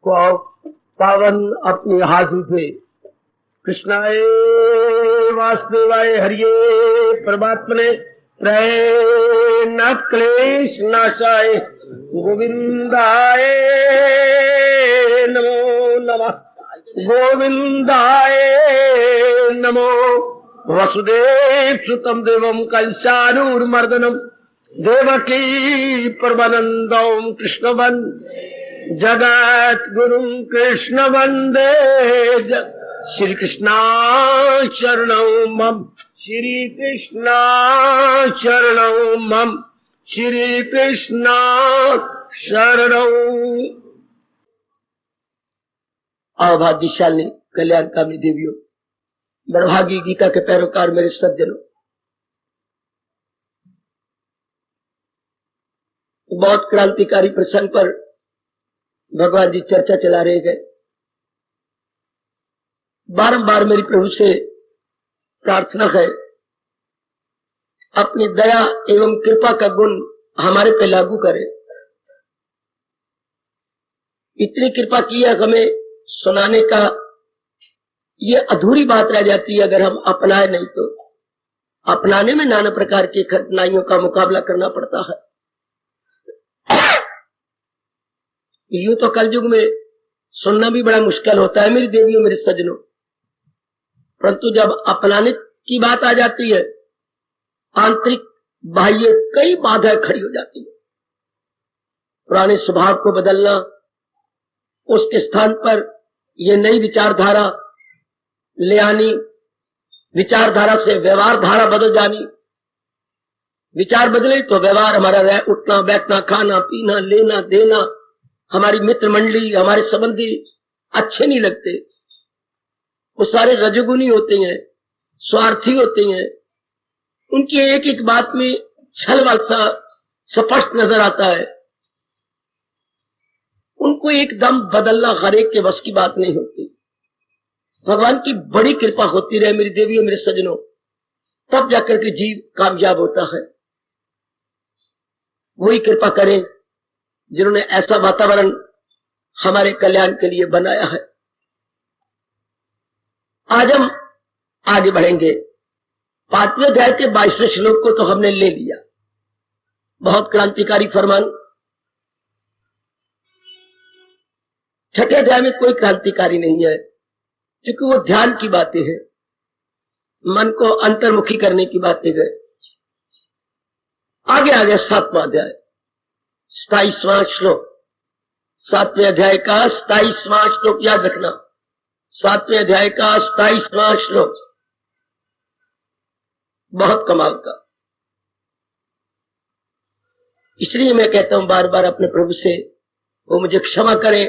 को पावन अपनी हाथों से कृष्णाय वासुदेवाय हरिये परमात्मने प्रणत क्लेश नाशाय गोविंदाय नमो नमः गोविंदाय नमो वसुदेव सुतम देवम कंसानूरमर्दनम देवकी परमानंदम कृष्ण जगत गुरु कृष्ण वंदे श्री कृष्णा शरणं मम श्री कृष्णा शरणं मम श्री कृष्णा शरणं। अभाग्यशाली कल्याणकामी देवियों, बड़भागी गीता के पैरोकार मेरे सज्जनों, बहुत क्रांतिकारी प्रसंग पर भगवान जी चर्चा चला रहे गए। बारंबार मेरी प्रभु से प्रार्थना है, अपनी दया एवं कृपा का गुण हमारे पे लागू करे। इतनी कृपा की है हमें सुनाने का, ये अधूरी बात रह जाती है अगर हम अपनाए नहीं तो। अपनाने में नाना प्रकार की कठिनाइयों का मुकाबला करना पड़ता है। यूं तो कलयुग में सुनना भी बड़ा मुश्किल होता है मेरी देवियों मेरे सज्जनों, परंतु जब अपनाने की बात आ जाती है, आंतरिक बाह्य कई बाधाएं खड़ी हो जाती है। पुराने स्वभाव को बदलना, उसके स्थान पर यह नई विचारधारा ले आनी, विचारधारा से व्यवहार धारा बदल जानी। विचार बदले तो व्यवहार हमारा रहे, उठना बैठना खाना पीना लेना देना, हमारी मित्र मंडली हमारे संबंधी अच्छे नहीं लगते। वो सारे रजोगुनी होते हैं, स्वार्थी होते हैं, उनकी एक एक बात में छल सा स्पष्ट नजर आता है। उनको एकदम बदलना हर एक के बस की बात नहीं होती। भगवान की बड़ी कृपा होती रहे मेरी देवियों मेरे सज्जनों, तब जाकर के जीव कामयाब होता है। वही कृपा करें जिन्होंने ऐसा वातावरण हमारे कल्याण के लिए बनाया है। आज हम आगे बढ़ेंगे। 5वें अध्याय के 22वें श्लोक को तो हमने ले लिया, बहुत क्रांतिकारी फरमान। 6ठे अध्याय में कोई क्रांतिकारी नहीं है, क्योंकि वो ध्यान की बातें हैं, मन को अंतर्मुखी करने की बातें है। आगे आ गया 7वां अध्याय, 27वां श्लोक। 7वें अध्याय का 27वां श्लोक याद रखना, 7वें अध्याय का 27वां श्लोक, बहुत कमाल का। इसलिए मैं कहता हूं बार बार अपने प्रभु से, वो मुझे क्षमा करें,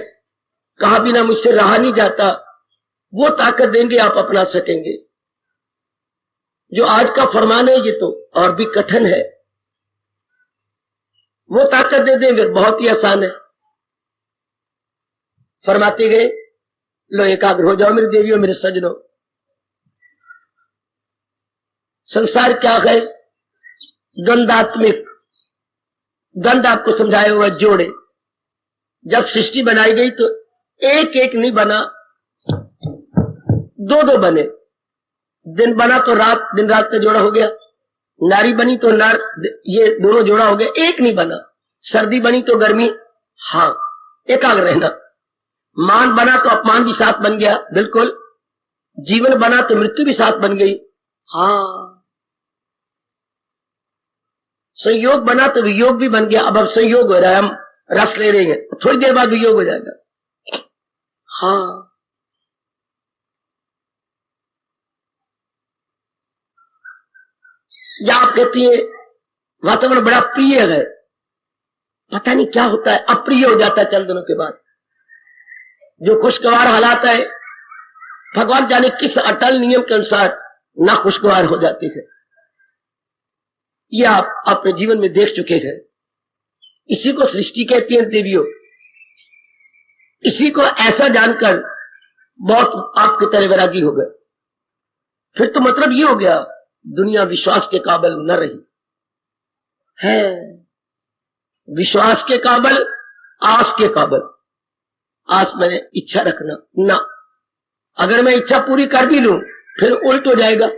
कहा बिना मुझसे रहा नहीं जाता। वो ताकत देंगे आप अपना सकेंगे। जो आज का फरमान है ये तो और भी कठिन है, वो ताकत दे दें फिर बहुत ही आसान है। फरमाते गए, लो एकाग्र हो जाओ मेरी देवियों मेरे सज्जनों। संसार क्या है? द्वंदात्मिक। द्वंद आपको समझाया हुआ जोड़े। जब सृष्टि बनाई गई तो एक एक नहीं बना, दो दो बने। दिन बना तो रात, दिन रात का जोड़ा हो गया। नारी बनी तो नर, ये दोनों जोड़ा हो गया, एक नहीं बना। सर्दी बनी तो गर्मी, हाँ एकाग्र रहना। मान बना तो अपमान भी साथ बन गया, बिल्कुल। जीवन बना तो मृत्यु भी साथ बन गई, हाँ। संयोग बना तो वियोग भी बन गया। अब संयोग हो रहा है, हम रस ले रहे हैं, थोड़ी देर बाद वियोग हो जाएगा, हाँ। या आप कहती है वातावरण बड़ा प्रिय है, पता नहीं क्या होता है, अप्रिय हो जाता है चंद दिनों के बाद। जो खुशगवार हालात है, भगवान जाने किस अटल नियम के अनुसार ना खुशगवार हो जाती है। यह आप अपने जीवन में देख चुके हैं। इसी को सृष्टि कहती है देवियों। इसी को ऐसा जानकर बहुत आपकी तरह वैरागी हो गए। फिर तो मतलब ये हो गया, दुनिया विश्वास के काबिल न रही है। विश्वास के काबिल, आस के काबिल। आज मैंने इच्छा रखना ना, अगर मैं इच्छा पूरी कर भी लूं फिर उल्ट हो जाएगा।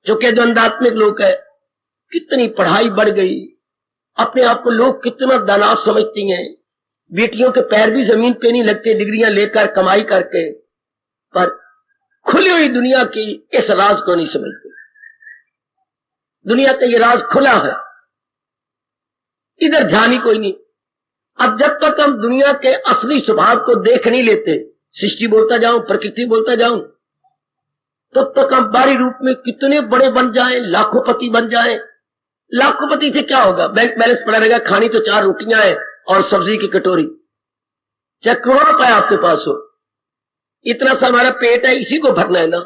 जो कि द्वंदात्मिक लोग है, कितनी पढ़ाई बढ़ गई, अपने आप को लोग कितना दाना समझती हैं, बेटियों के पैर भी जमीन पे नहीं लगते डिग्रियां लेकर कमाई करके, पर खुली हुई दुनिया की इस राज को नहीं समझते। दुनिया का ये राज खुला है, इधर ध्यान ही कोई नहीं। अब जब तक हम दुनिया के असली स्वभाव को देख नहीं लेते, सृष्टि बोलता जाऊं, प्रकृति बोलता जाऊं, तब तक हम बाहरी रूप में कितने बड़े बन जाएं, लाखोंपति बन जाएं। लाखोंपति से क्या होगा? बैंक बैलेंस पड़ा रहेगा, खानी तो 4 रोटियां है और सब्जी की कटोरी, चाहे करोड़ों रुपए आपके पास हो, इतना सा हमारा पेट है, इसी को भरना है ना।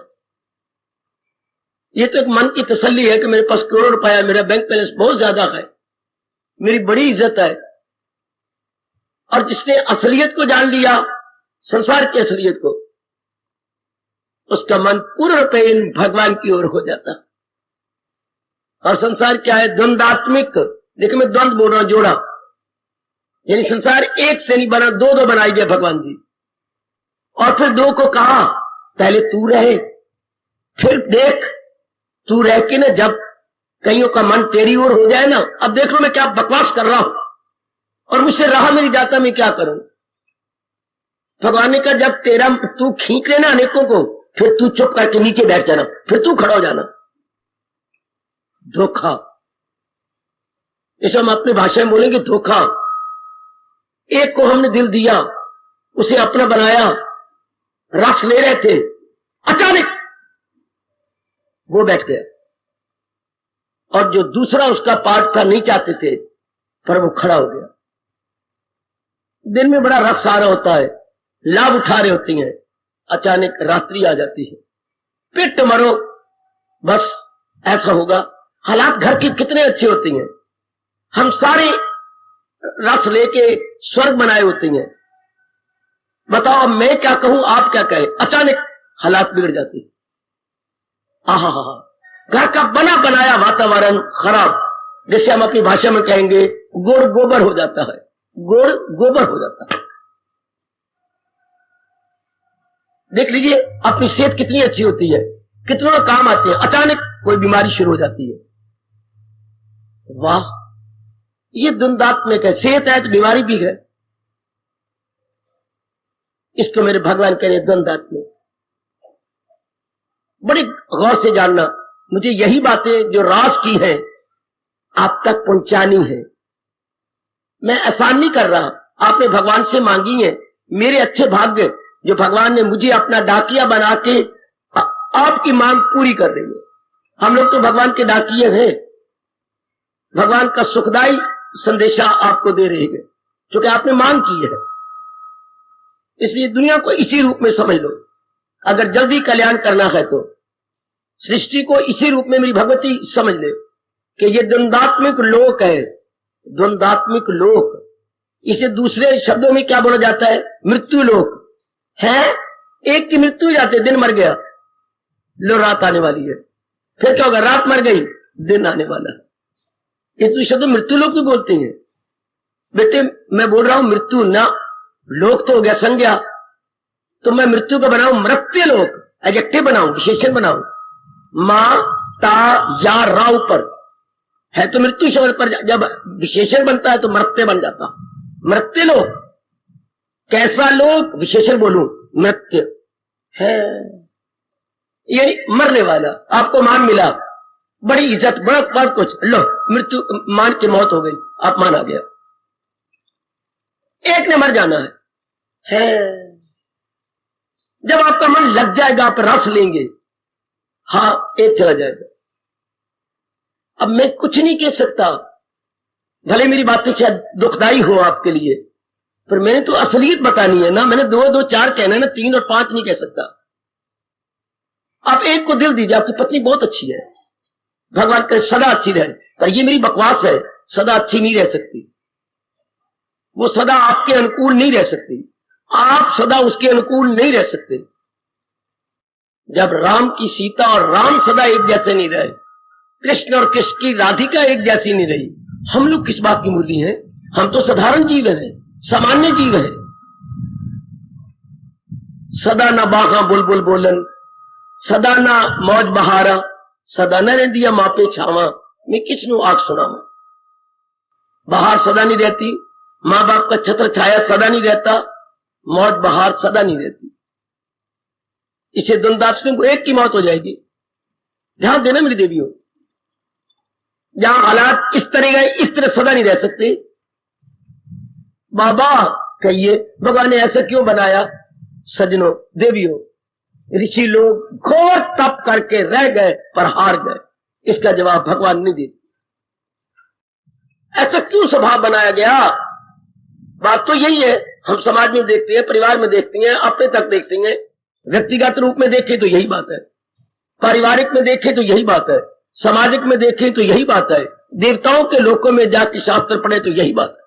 ये तो एक मन की तसल्ली है कि मेरे पास करोड़ों रुपए है, मेरा बैंक बैलेंस बहुत ज्यादा है, मेरी बड़ी इज्जत है। और जिसने असलियत को जान लिया, संसार की असलियत को, उसका मन पूर्ण रूप भगवान की ओर हो जाता। और संसार क्या है? द्वंदात्मिक। देखिए मैं द्वंद बोल रहा हूं, जोड़ा, यानी संसार एक से नहीं बना, 2 बनाई गए भगवान जी। और फिर 2 को कहा पहले तू रहे, फिर देख तू रह के ना, जब कईयों का मन तेरी ओर हो जाए ना, अब देख लो मैं क्या बकवास कर रहा हूं और मुझसे रहा नहीं जाता, मैं क्या करूं। भगवान ने कहा जब तेरा तू खींच लेना अनेकों को, फिर तू चुप करके नीचे बैठ जाना, फिर तू खड़ा हो जाना। धोखा, इसे हम अपनी भाषा में बोलेंगे धोखा। एक को हमने दिल दिया, उसे अपना बनाया, रस ले रहे थे, अचानक वो बैठ गया। और जो दूसरा उसका पार्ट था, नहीं चाहते थे, पर वो खड़ा हो गया। दिन में बड़ा रस आ रहा होता है, लाभ उठा रहे होती हैं, अचानक रात्रि आ जाती है, पिट मरो, बस ऐसा होगा। हालात घर की कितने अच्छे होती हैं, हम सारे रस लेके स्वर्ग बनाए होते हैं, बताओ मैं क्या कहूं, आप क्या कहें, अचानक हालात बिगड़ जाती है। आहा, घर का बना बनाया वातावरण खराब, जैसे हम अपनी भाषा में कहेंगे गुड़ गोबर हो जाता है, गुड़ गोबर हो जाता है। देख लीजिए अपनी सेहत कितनी अच्छी होती है, कितना काम आते हैं, अचानक कोई बीमारी शुरू हो जाती है। वाह, ये द्वंदात्मिक है, सेहत है तो बीमारी भी है। इसको मेरे भगवान कह रहे द्वंदात्मिक। बड़ी गौर से जानना, मुझे यही बातें जो राज की हैं आप तक पहुंचानी है। मैं आसान नहीं कर रहा, आपने भगवान से मांगी है। मेरे अच्छे भाग्य जो भगवान ने मुझे अपना डाकिया बना के आपकी मांग पूरी कर रही है। हम लोग तो भगवान के डाकिये हैं, भगवान का सुखदाई संदेशा आपको दे रहे हैं क्योंकि आपने मांग की है। इसलिए दुनिया को इसी रूप में समझ लो। अगर जल्दी कल्याण करना है तो सृष्टि को इसी रूप में मेरी भगवती समझ ले कि ये द्वंदात्मिक लोक है, द्वंदात्मिक लोक। इसे दूसरे शब्दों में क्या बोला जाता है? मृत्यु लोक है। एक की मृत्यु हो जाती है, दिन मर गया, लो रात आने वाली है, फिर क्या होगा? रात मर गई, दिन आने वाला है। इस शब्द मृत्यु लोक भी बोलते हैं। बेटे मैं बोल रहा हूं मृत्यु ना, लोक तो हो गया संज्ञा, तो मैं मृत्यु को बनाऊं मृत्य लोक, एडजेक्टिव बनाऊं, विशेषण बनाऊं। मां ता या रा ऊपर है तो मृत्यु शब्द पर जब विशेषण बनता है तो मृत्य बन जाता। मृत्य लोक, कैसा लोक? विशेषण बोलूं, मृत्य है, ये मरने वाला। आपको मान मिला, बड़ी इज्जत, बड़ा कुछ, लो मृत्यु मान के मौत हो गई, आप मान आ गया। एक ने मर जाना है। जब आपका मन लग जाएगा, आप रस लेंगे, हाँ एक चला जाएगा। अब मैं कुछ नहीं कह सकता, भले मेरी बातें शायद दुखदाई हो आपके लिए, पर मैंने तो असलियत बतानी है ना। मैंने 2 2 4 कहना है ना, 3 और 5 नहीं कह सकता। आप एक को दिल दीजिए, आपकी पत्नी बहुत अच्छी है, भगवान करे सदा अच्छी रहे, पर ये मेरी बकवास है, सदा अच्छी नहीं रह सकती, वो सदा आपके अनुकूल नहीं रह सकती, आप सदा उसके अनुकूल नहीं रह सकते। जब राम की सीता और राम सदा एक जैसे नहीं रहे, कृष्ण और कृष्ण की राधिका एक जैसी नहीं रही, हम लोग किस बात की मूली हैं? हम तो साधारण जीव हैं, सामान्य जीव हैं, सदा ना बागा बुलबुल बोलन, सदा ना मौज बहारा, सदा न दिया मापे छावा, मैं किसनू आग सुनावा। बहार सदा नहीं रहती, माँ बाप का छत्र छाया सदा नहीं रहता, मौज बहार सदा नहीं रहती। इसे द्वंद्वात्मिक को एक की मौत हो जाएगी। ध्यान देना मेरी देवियों, जहां हालात इस तरह गए, इस तरह सदा नहीं रह सकते। बाबा कहिए भगवान ने ऐसा क्यों बनाया? सजनों देवियों, ऋषि लोग घोर तप करके रह गए पर हार गए, इसका जवाब भगवान नहीं देते। ऐसा क्यों स्वभाव बनाया गया? बात तो यही है। हम समाज में देखते हैं, परिवार में देखते हैं, अपने तक देखते हैं, व्यक्तिगत रूप में देखें तो यही बात है, पारिवारिक में देखें तो यही बात है, सामाजिक में देखें तो यही बात है, देवताओं के लोकों में जाके शास्त्र पढ़े तो यही बात है।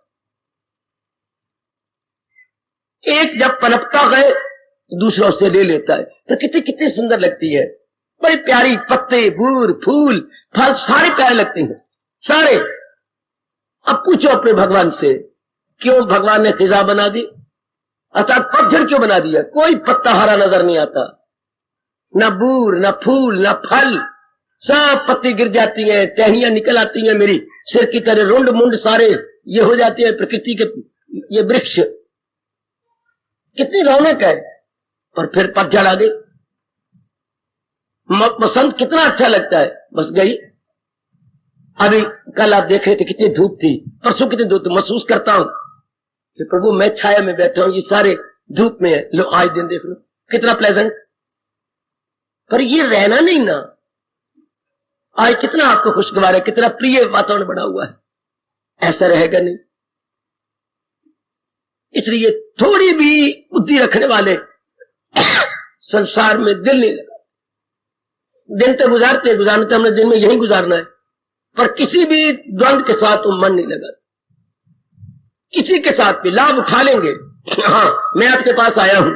एक जब पनपता है दूसरा उससे ले लेता है, तो कितनी कितनी सुंदर लगती है, बड़ी प्यारी, पत्ते, बूर, फूल, फल सारे प्यारे लगते हैं सारे। अब पूछो अपने भगवान से, क्यों भगवान ने खिजा बना दी, अर्थात पतझड़ क्यों बना दिया? कोई पत्ता हरा नजर नहीं आता, न बूर, न फूल, न फल, सब पत्ती गिर जाती हैं, टहनियां निकल आती हैं मेरी सिर की तरह, रुंड मुंड सारे ये हो जाते हैं प्रकृति के ये वृक्ष। कितनी रौनक है। पर फिर पतझड़ आ गई। बसंत कितना अच्छा लगता है, बस गई। अभी कल आप देख रहे थे कितनी धूप थी, परसों कितनी धूप थी। महसूस करता हूं कि प्रभु मैं छाया में बैठा हूं, ये सारे धूप में है। लो आज दिन देख लो कितना प्लेजेंट। पर ये रहना नहीं ना, आज कितना आपको खुशगवार है, कितना प्रिय वातावरण बना हुआ है, ऐसा रहेगा नहीं। इसलिए थोड़ी भी बुद्धि रखने वाले संसार में दिल नहीं लगा। दिन तो गुजारते हैं, गुजारना तो हमने दिन में यही गुजारना है, पर किसी भी द्वंद के साथ वो मन नहीं लगा। किसी के साथ भी लाभ उठा लेंगे, हाँ मैं आपके पास आया हूं,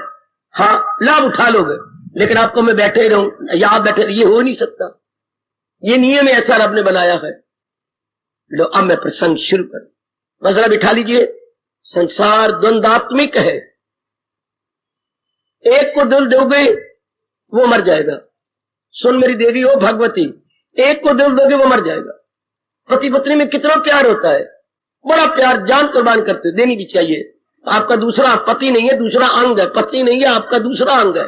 हाँ लाभ उठा लोगे, लेकिन आपको मैं बैठे रहूं या आप बैठे, ये हो नहीं सकता। ये नियम ऐसा रब ने बनाया है। लो अब मैं प्रसंग शुरू कर, मसला बिठा लीजिए। संसार द्वंद्वात्मिक है। एक को दिल दोगे वो मर जाएगा। सुन मेरी देवी हो भगवती, एक को दिल दोगे वो मर जाएगा। पति पत्नी में कितना प्यार होता है, बड़ा प्यार, जान कुर्बान करते, देनी भी चाहिए। आपका दूसरा पति नहीं है, दूसरा अंग है, पत्नी नहीं है, आपका दूसरा अंग है,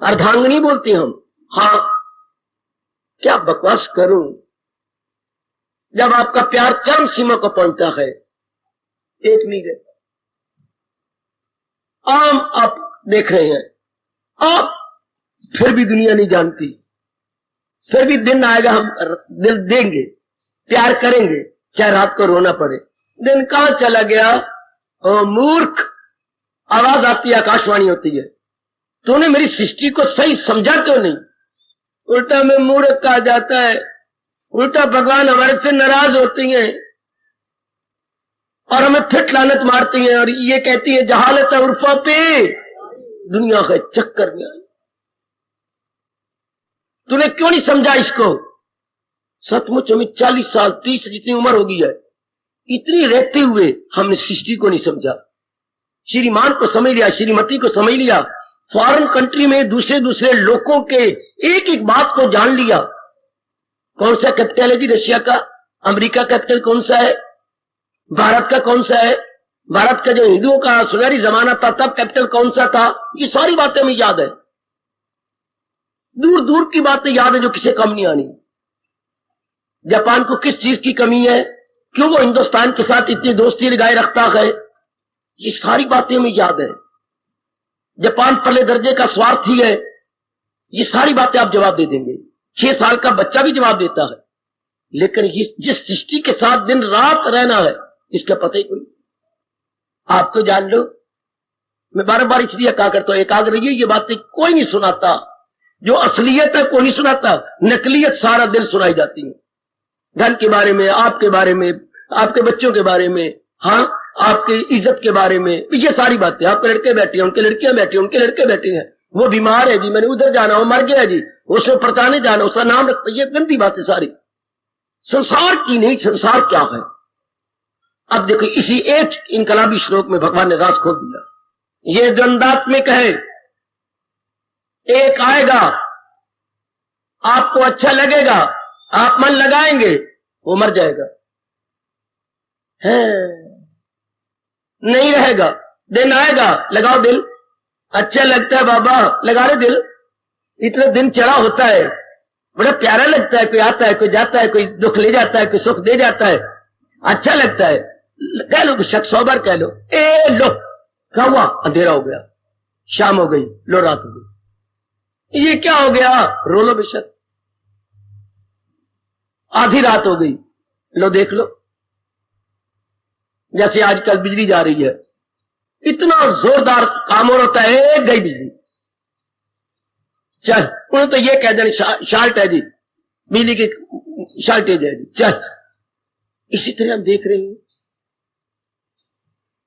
अर्धांगिनी बोलते हम। हाँ क्या बकवास करूं, जब आपका प्यार चरम सीमा को पहुंचता है, एक नहीं रहता। आम आप देख रहे हैं, आप फिर भी दुनिया नहीं जानती, फिर भी दिन आएगा हम दिल देंगे, प्यार करेंगे, चाहे रात को रोना पड़े। दिन कहां चला गया? ओ मूर्ख, आवाज आती है, आकाशवाणी होती है, तूने मेरी सृष्टि को सही समझा क्यों नहीं? उल्टा में मूर्ख कहा जाता है, उल्टा भगवान हमारे से नाराज होती हैं और हमें फिट लानत मारती हैं और ये कहती है जहालत उर्फा पे दुनिया के चक्कर में आई। तूने क्यों नहीं समझा इसको? सचमुच हमें 40 साल 30 जितनी उम्र हो गई है, इतनी रहते हुए हमने सृष्टि को नहीं समझा। श्रीमान को समझ लिया, श्रीमती को समझ लिया, फॉरेन कंट्री में दूसरे दूसरे लोगों के एक एक बात को जान लिया। कौन सा कैपिटल है जी रशिया का? अमेरिका कैपिटल कौन सा है? भारत का कौन सा है? भारत का जो हिंदुओं का सुनहरी जमाना था तब कैपिटल कौन सा था? ये सारी बातें हमें याद है, दूर दूर की बातें याद है जो किसे कम नहीं आनी। जापान को किस चीज की कमी है, क्यों वो हिंदुस्तान के साथ इतनी दोस्ती लगाए रखता है, ये सारी बातें हमें याद है। जापान पहले दर्जे का स्वार्थी है, ये सारी बातें आप जवाब दे देंगे। 6 साल का बच्चा भी जवाब देता है। लेकिन जिस सृष्टि के साथ दिन रात रहना है इसका पता ही कोई। आप तो जान लो, मैं बार बार इसलिए कहा करता हूं एकाग्र रहिए, ये बातें कोई नहीं सुनाता, जो असलियत है कोई नहीं सुनाता, नकलियत सारा दिन सुनाई जाती है। धन के बारे में, आपके बारे में, आपके बच्चों के बारे में, हाँ आपकी इज्जत के बारे में, ये सारी बातें। आपके लड़के बैठे हैं, उनके लड़कियां बैठी हैं, उनके लड़के बैठे हैं, वो बीमार है जी, मैंने उधर जाना, वो मर गया जी, उसको परताने जाना, उसका नाम रख, ये गंदी बातें सारी। संसार की नहीं, संसार क्या है? अब देखो इसी एक इनकलाबी श्लोक में भगवान ने राज खोल दिया। ये द्वंद्वात्मिक है, एक आएगा, आपको अच्छा लगेगा, आप मन लगाएंगे, वो मर जाएगा, है नहीं रहेगा। दिन आएगा, लगाओ दिल, अच्छा लगता है बाबा, लगा रहे दिल, इतना दिन चढ़ा होता है, बड़ा प्यारा लगता है, कोई आता है, कोई जाता है, कोई दुख ले जाता है, कोई सुख दे जाता है, अच्छा लगता है, कह लो बेशक 100 बार कह लो। लो क्या हुआ, अंधेरा हो गया, शाम हो गई, लो रात हो गई, ये क्या हो गया, रो लो बेशक, आधी रात हो गई, लो देख लो। जैसे आजकल बिजली जा रही है, इतना जोरदार काम होता है, गई बिजली, चल उन्हें तो ये कह देना शार्ट है जी, बिजली की शार्टेज है जी, चल। इसी तरह हम देख रहे हैं,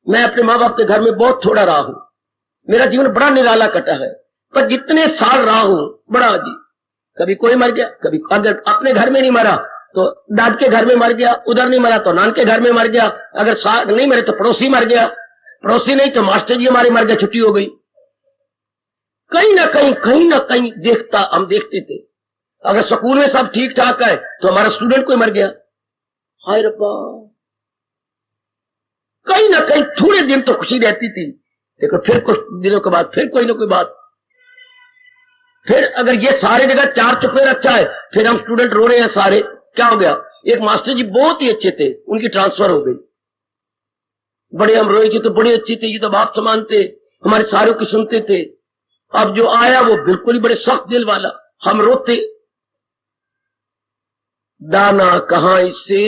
मैं अपने माँ बाप के घर में बहुत थोड़ा रहा हूं, मेरा जीवन बड़ा निराला कटा है, पर जितने साल रहा हूं बड़ा अजीब, कभी कोई मर गया, कभी अगर अपने घर में नहीं मरा तो दाद के घर में मर गया, उधर नहीं मरा तो नान के घर में मर गया, अगर नहीं मरे तो पड़ोसी मर गया, पड़ोसी नहीं तो मास्टर जी हमारे मर गए, छुट्टी हो गई। कहीं ना कहीं देखता, हम देखते थे, अगर स्कूल में सब ठीक ठाक है तो हमारा स्टूडेंट कोई मर गया, हाय रब्बा। कहीं ना कहीं थोड़े दिन तो खुशी रहती थी, देखो फिर कुछ दिनों के बाद फिर कोई ना कोई बात, फिर अगर ये सारे जगह चार चुफेर अच्छा है, फिर हम स्टूडेंट रो रहे हैं सारे, क्या हो गया। एक मास्टर जी बहुत ही अच्छे थे, उनकी ट्रांसफर हो गई, बड़े हम रोए, तो बड़े अच्छे थे, ये तो बाप समान थे, हमारे सारों की सुनते थे। अब जो आया वो बिल्कुल ही बड़े सख्त दिल वाला, हम रोते, दाना कहां इससे,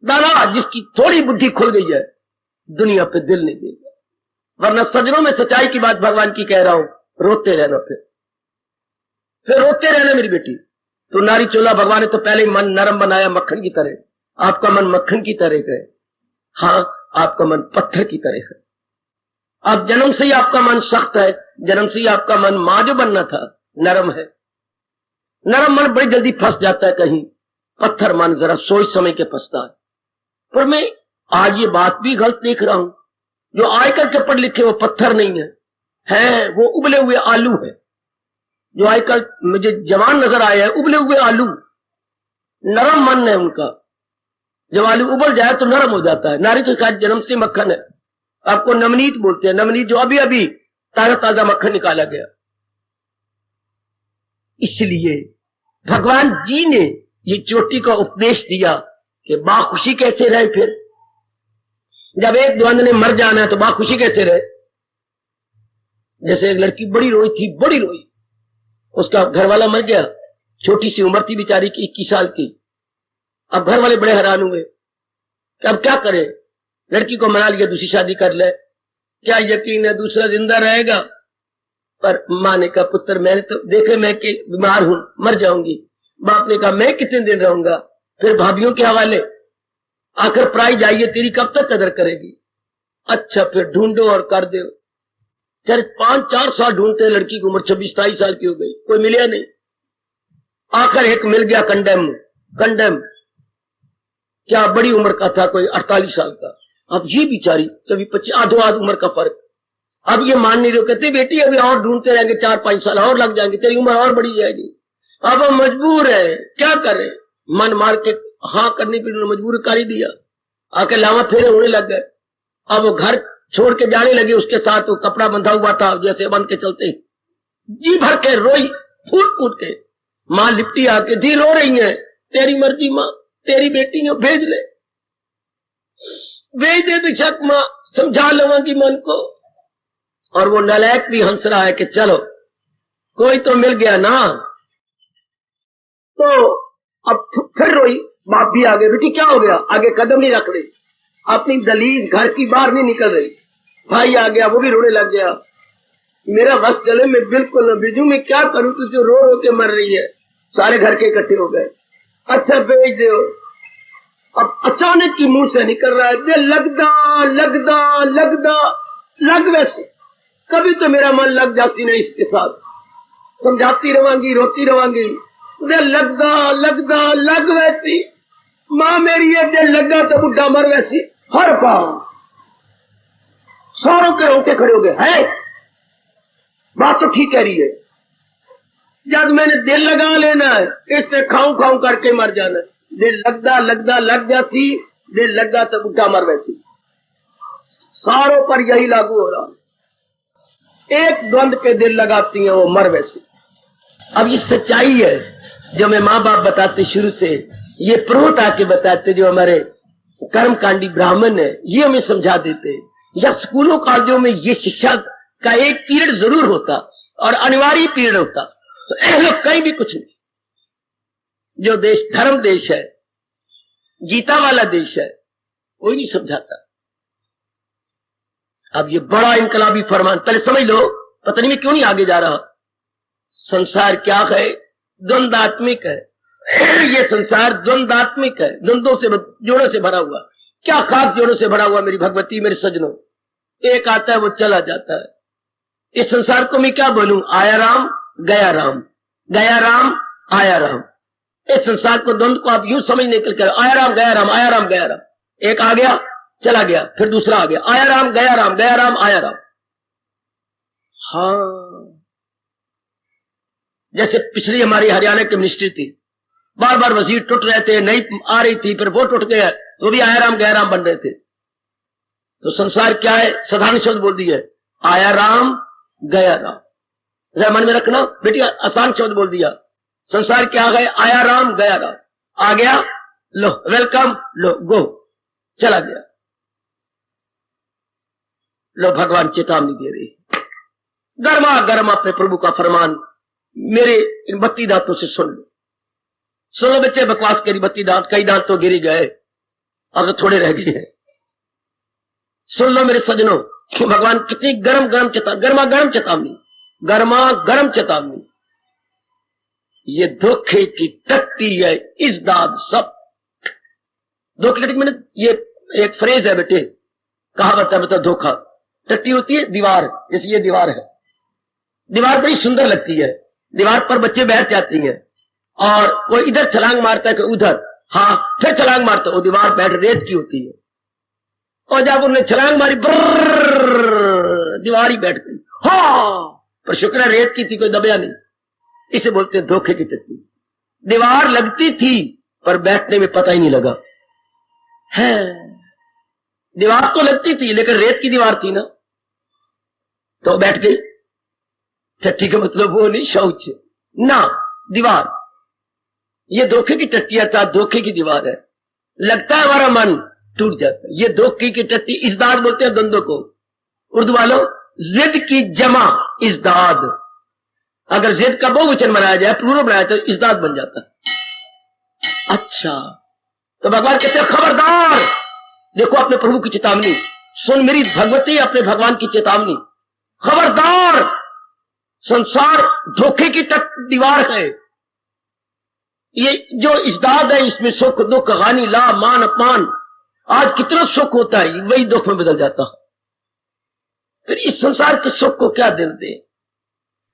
दाना जिसकी थोड़ी बुद्धि खुल गई है, दुनिया पे दिल नहीं देगा, वरना सजनों में सच्चाई की बात भगवान की कह रहा हूं, रोते रहना, फिर रोते रहना मेरी बेटी। तो नारी चोला भगवान ने तो पहले ही मन नरम बनाया मक्खन की तरह, आपका मन मक्खन की तरह है, हाँ आपका मन पत्थर की तरह है। अब जन्म से ही आपका मन सख्त है, जन्म से ही आपका मन मां जो बनना था नरम है, नरम मन बड़ी जल्दी फंस जाता है कहीं, पत्थर मन जरा सोच समय के फंसता है। पर मैं आज ये बात भी गलत देख रहा हूं, जो आजकल के पढ़ लिखे वो पत्थर नहीं है वो उबले हुए आलू है, जो आजकल मुझे जवान नजर आया है, उबले हुए आलू, नरम मन है उनका, जब आलू उबल जाए तो नरम हो जाता है। नारी तो शायद जन्म से मक्खन है, आपको नवनीत बोलते हैं, नवनीत जो अभी अभी ताजा ताजा मक्खन निकाला गया। इसलिए भगवान जी ने ये चोटी का उपदेश दिया कि बाखुशी कैसे रहे, फिर जब एक द्वंद ने मर जाना है तो बाखुशी कैसे रहे। जैसे एक लड़की बड़ी रोई थी, बड़ी रोई, उसका घर वाला मर गया, छोटी सी उम्र थी बेचारी की, 21 साल की। अब घर वाले बड़े हैरान हुए कि अब क्या करें, लड़की को मना लिया दूसरी शादी कर ले, क्या यकीन है दूसरा जिंदा रहेगा। पर मां ने कहा पुत्र मैंने तो देखे मैं कि बीमार हूं, मर जाऊंगी। बाप ने कहा मैं कितने दिन रहूंगा, फिर भाभीियों के हवाले, आखिर प्राइज आई है तेरी, कब तक कदर करेगी। अच्छा फिर ढूंढो और कर दो। चल 5-4 साल ढूंढते, लड़की की उम्र 26-27 साल की हो गई, कोई मिला नहीं। आखिर एक मिल गया, कंडेम क्या बड़ी उम्र का था, कोई 48 साल का। अब ये बेचारी 25 आधो आध उम्र का फर्क। अब ये मान नहीं रहे, कहते बेटी अभी और ढूंढते रहेंगे, 4-5 साल और लग जाएंगे, तेरी उम्र और बढ़ी जाएगी। अब हम मजबूर है, क्या करें, मन मार के हाँ करने के लिए मजबूर कर ही दिया। आके लावा फेरे होने लग गए। अब वो घर छोड़ के जाने लगे, उसके साथ वो कपड़ा बंधा हुआ था, जैसे बंध के चलते, जी भर के रोई, फूट के। मां लिपटी आके, दी रो रही है, तेरी मर्जी मां, तेरी बेटी ने भेज ले, भेज दे बेशक मां, समझा लवांगी मन को। और वो नालायक भी हंस रहा है कि चलो कोई तो मिल गया ना। तो अब फिर रोई, बाप भी आ गए, बेटी क्या हो गया, आगे कदम नहीं रख रही, अपनी दलीज घर की बाहर नहीं निकल रही। भाई आ गया, वो भी रोने लग गया, मेरा बस चले, मैं बिल्कुल न भेजू, मैं क्या करूं, तुझे रो रो के मर रही है। सारे घर के इकट्ठे हो गए, अच्छा भेज दो। अब अचानक की मुंह से निकल रहा है, लग वैसे, कभी तो मेरा मन लग जाती नहीं इसके साथ, समझाती रवांगी, रोती रवांगी, लग वैसी, मां मेरी ये दिल लगा तो बुढ़ा मर वैसी। हर पाओ सारों के रोके खड़े हो गए, है बात तो ठीक कह रही है। जब मैंने दिल लगा लेना है, इससे खाऊं खाऊं करके मर जाना है। दिल लगदा लगदा लग जासी, दिल लगा तो बुढ़ा मर वैसी। सारों पर यही लागू हो रहा है। एक द्वंद पे दिल लगाती है, वो मर वैसी। अब ये सच्चाई है जो मैं माँ बाप बताते शुरू से, ये पुरोहित आके बताते, जो हमारे कर्मकांडी ब्राह्मण है, ये हमें समझा देते। या स्कूलों कॉलेजों में ये शिक्षा का एक पीरियड जरूर होता और अनिवार्य पीरियड होता, कहीं भी कुछ नहीं। जो देश धर्म देश है, गीता वाला देश है, कोई नहीं समझाता। अब ये बड़ा इनकलाबी फरमान, पहले समझ लो, पता नहीं मैं क्यों नहीं आगे जा रहा। संसार क्या है? द्वंदात्मिक है। ये संसार द्वंदात्मिक है, द्वंद्वों से, जोड़ों से भरा हुआ। क्या खाक जोड़ों से भरा हुआ मेरी भगवती, मेरे सजनों। एक आता है, वो चला जाता है। इस संसार को मैं क्या बोलूं? आया राम गया राम, गया राम आया राम। इस संसार को, द्वंद को आप यूं समझने के लिए, आया राम गया राम, आया राम गया राम। एक आ गया चला गया, फिर दूसरा आ गया, आया राम गया राम, गया राम आया राम। हाँ, जैसे पिछली हमारी हरियाणा की मिनिस्ट्री थी, बार बार वजीर टूट रहे थे, नहीं आ रही थी, फिर वो टूट गया तो भी आया राम गया राम बन रहे थे। तो संसार क्या है? साधारण शब्द बोल दिया, आया राम गया राम। जरा मन में रखना बेटी, आसान शब्द बोल दिया। संसार क्या है? आया राम गया राम। आ गया, लो वेलकम, लो गो, चला गया। लो भगवान चेतावनी दे रही, गर्मा गर्म अपने प्रभु का फरमान मेरे इन बत्ती दांतों से सुन लो। सुनो बच्चे, बकवास करी, बत्ती दांत, कई दांत तो गिर गए, अब तो थोड़े रह गए हैं। सुन लो मेरे सजनों, भगवान कितनी गर्मा गर्म चेतावनी, गर्मा गर्म चेतावनी। ये धोखे की टट्टी है इस दाद सब। धोखे की टट्टी मैंने, ये एक फ्रेज है बेटे, कहावत है, मतलब धोखा। टट्टी होती है दीवार, जैसे ये दीवार है, दीवार बड़ी सुंदर लगती है, दीवार पर बच्चे बैठ जाती हैं और वो इधर छलांग मारता है कि उधर, हाँ फिर छलांग मारता है, वो दीवार बैठ रेत की होती है, और जब उन्होंने छलांग मारी दीवार ही बैठ गई। हाँ, पर शुक्र है रेत की थी, कोई दबया नहीं। इसे बोलते हैं धोखे की टट्टी। दीवार लगती थी पर बैठने में पता ही नहीं लगा है। दीवार तो लगती थी लेकिन रेत की दीवार थी ना, तो बैठ गई। टट्टी का मतलब वो नहीं शौच ना, दीवार। ये धोखे की टट्टी अर्थात धोखे की दीवार है। लगता है हमारा मन, टूट जाता है। ये धोखे की टट्टी, इज़दाद बोलते हैं द्वंद्व को। उर्दू वालों, जिद की जमा इज़दाद। अगर जिद का बहुवचन बनाया जाए, प्लूरल बनाया तो इज़दाद बन जाता है। अच्छा, तो भगवान कहते हैं खबरदार, देखो अपने प्रभु की चेतावनी सुन, मेरी भगवती अपने भगवान की चेतावनी, खबरदार, संसार धोखे की दीवार है। ये जो इज़दाद है, इसमें सुख दुख हानि लाभ मान अपमान, आज कितना सुख होता है वही दुख में बदल जाता है। फिर इस संसार के सुख को क्या दिल दे?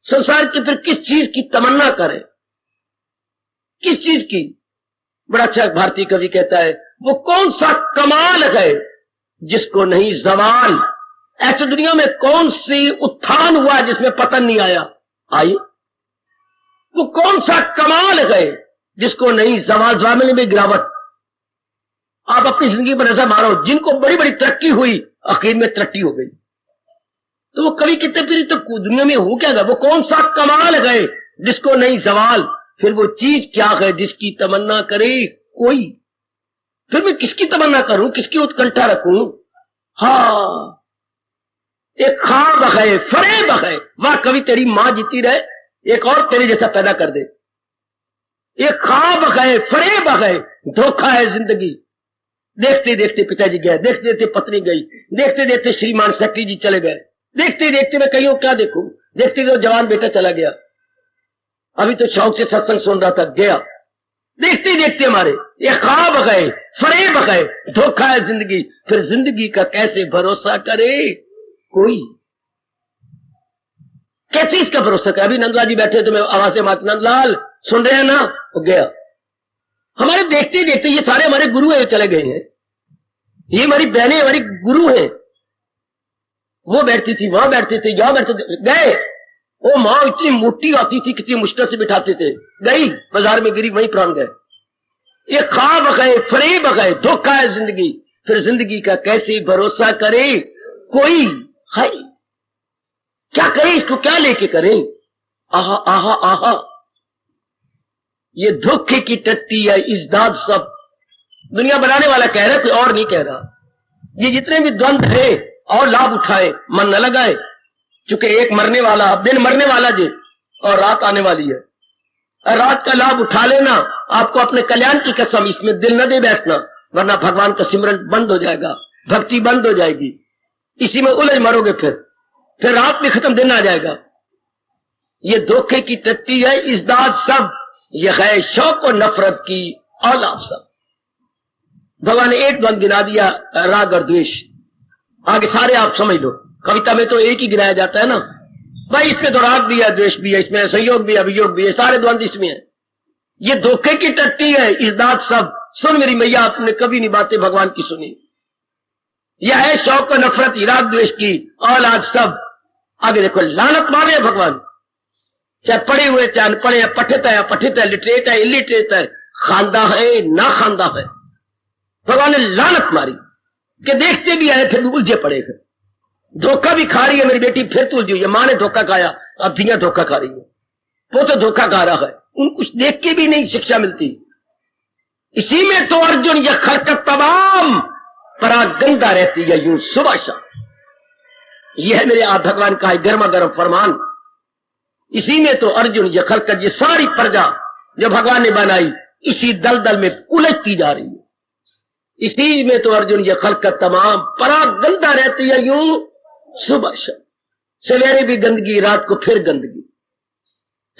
संसार की फिर किस चीज की तमन्ना करें? किस चीज की? बड़ा अच्छा भारतीय कवि कहता है, वो कौन सा कमाल है जिसको नहीं जवाल। ऐसे दुनिया में कौन सी उत्थान हुआ जिसमें पतन नहीं आया? आइए, वो कौन सा कमाल है जिसको नहीं जवाल, जवाल में गिरावट। आप अपनी जिंदगी पर नजर मारो, जिनको बड़ी बड़ी तरक्की हुई आखिर में तरक्की हो गई। तो वो कवि कहते फिर तो दुनिया में हो क्या? वो कौन सा कमाल है जिसको नहीं जवाल। फिर वो चीज क्या है जिसकी तमन्ना करे कोई? फिर मैं किसकी तमन्ना करूं, किसकी उत्कंठा रखूं? हाँ, एक ख्वाब है, फरेब है। वाह कवि, तेरी मां जीती रहे, एक और तेरे जैसा पैदा कर दे। एक ख्वाब है, फरेब है, धोखा है जिंदगी। देखते देखते पिताजी गए, देखते देखते पत्नी गई, देखते देखते श्रीमान सेक्रेटरी जी चले गए, देखते देखते मैं कहीं क्या देखूं, देखते देखते जवान बेटा चला गया, अभी तो शौक से सत्संग सुन रहा था, गया। देखते देखते हमारे ये ख्वाब गए, फरेब गए, धोखा है जिंदगी। फिर जिंदगी का कैसे भरोसा करे कोई? कैसे इसका भरोसा करे? अभी नंदलाल जी बैठे तो मैं आवाज से मारती, नंदलाल सुन रहे हैं ना? वो गया। हमारे देखते देखते ये सारे हमारे गुरु है, चले गए हैं। ये हमारी बहनें हमारी गुरु हैं। वो बैठती थी, वहां बैठते थे, यहां बैठते थे, गए। वो माँ इतनी मोटी आती थी, कितनी मुश्किल से बिठाते थे, गई बाजार में गिरी, वहीं प्राण गए। ये ख्वाब गए, फरेब गए, धोखा है जिंदगी। फिर जिंदगी का कैसे भरोसा करे कोई, है क्या करे, इसको क्या लेके करें। आहा आहा आहा, ये धोखे की टट्टी है, इज़्दाद सब दुनिया बनाने वाला कह रहा है, कोई और नहीं कह रहा। ये जितने भी द्वंद है और लाभ उठाए, मन न लगाए, चूंकि एक मरने वाला, दिन मरने वाला जी और रात आने वाली है। रात का लाभ उठा लेना, आपको अपने कल्याण की कसम, इसमें दिल न दे बैठना, वरना भगवान का सिमरन बंद हो जाएगा, भक्ति बंद हो जाएगी, इसी में उलझ मरोगे। फिर रात में खत्म, दिन आ जाएगा। ये धोखे की टट्टी है, इज़्दाद सब, ये है शौक और नफरत की औलाद सब। भगवान ने एक द्वंद गिना दिया, राग और द्वेष। आगे सारे आप समझ लो, कविता में तो एक ही गिनाया जाता है ना भाई, इसमें तो राग भी है, द्वेष भी है, इसमें संयोग भी है, अभियोग भी है, सारे द्वंद इसमें है। ये धोखे की टट्टी है, इज़्दाद सब। सुन मेरी मैया, आपने कभी नहीं बातें भगवान की सुनी। यह है शौक और नफरत, राग द्वेष की औलाद सब। आगे देखो, लानत मारे है भगवान, चाहे पढ़े हुए चाहे अनपढ़े, पठित है अपठित है, लिटरेट है इलिटरेट है, खानदा है ना खानदा है, भगवान ने लानत मारी कि देखते भी आए फिर भी उलझे पड़े हैं। धोखा भी खा रही है मेरी बेटी, फिर तो उलझी हुई है। माँ ने धोखा खाया, अब धिया धोखा खा रही है, वो तो धोखा खा रहा है, उन कुछ देख के भी नहीं शिक्षा मिलती। इसी में तो अर्जुन यह खरकत तमाम परागंदा रहती है, यूं सुबह शाम। यह है मेरे आप भगवान का गर्मा गर्म फरमान। इसी में तो अर्जुन यह खरकत, ये सारी प्रजा जो भगवान ने बनाई, इसी दलदल में उलझती जा रही है। इसी में तो अर्जुन यह खलकत तमाम परागंदा रहती है, यूं सुबह शाम। सवेरे भी गंदगी, रात को फिर गंदगी,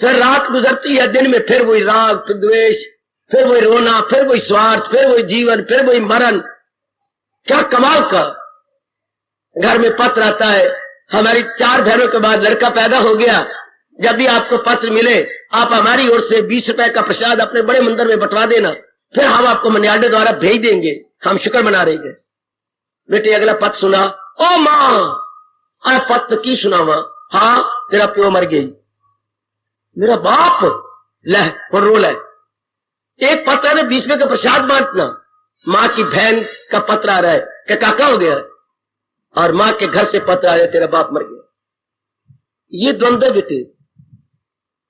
फिर रात गुजरती है, दिन में फिर वही राग, फिर द्वेष, फिर वही रोना, फिर वही स्वार्थ, फिर वही जीवन, फिर वही मरण। क्या कमाल का। घर में पत्र आता है, हमारी 4 बहनों के बाद लड़का पैदा हो गया, जब भी आपको पत्र मिले आप हमारी ओर से 20 रुपए का प्रसाद अपने बड़े मंदिर में बंटवा देना, फिर हम आपको मनियार्डे द्वारा भेज देंगे, हम शुक्र मना रहेंगे। बेटे अगला पत्र सुना, ओ मां आ पत्र की सुनावा, हाँ तेरा प्यो मर गई, मेरा बाप लह और रो लह। एक पत्र है 20 रुपए का प्रसाद बांटना, मां की बहन का पत्र आ रहा है कि काका हो गया, और मां के घर से पत्र आ रहा है तेरा बाप मर गया। ये द्वंद्व है बेटे।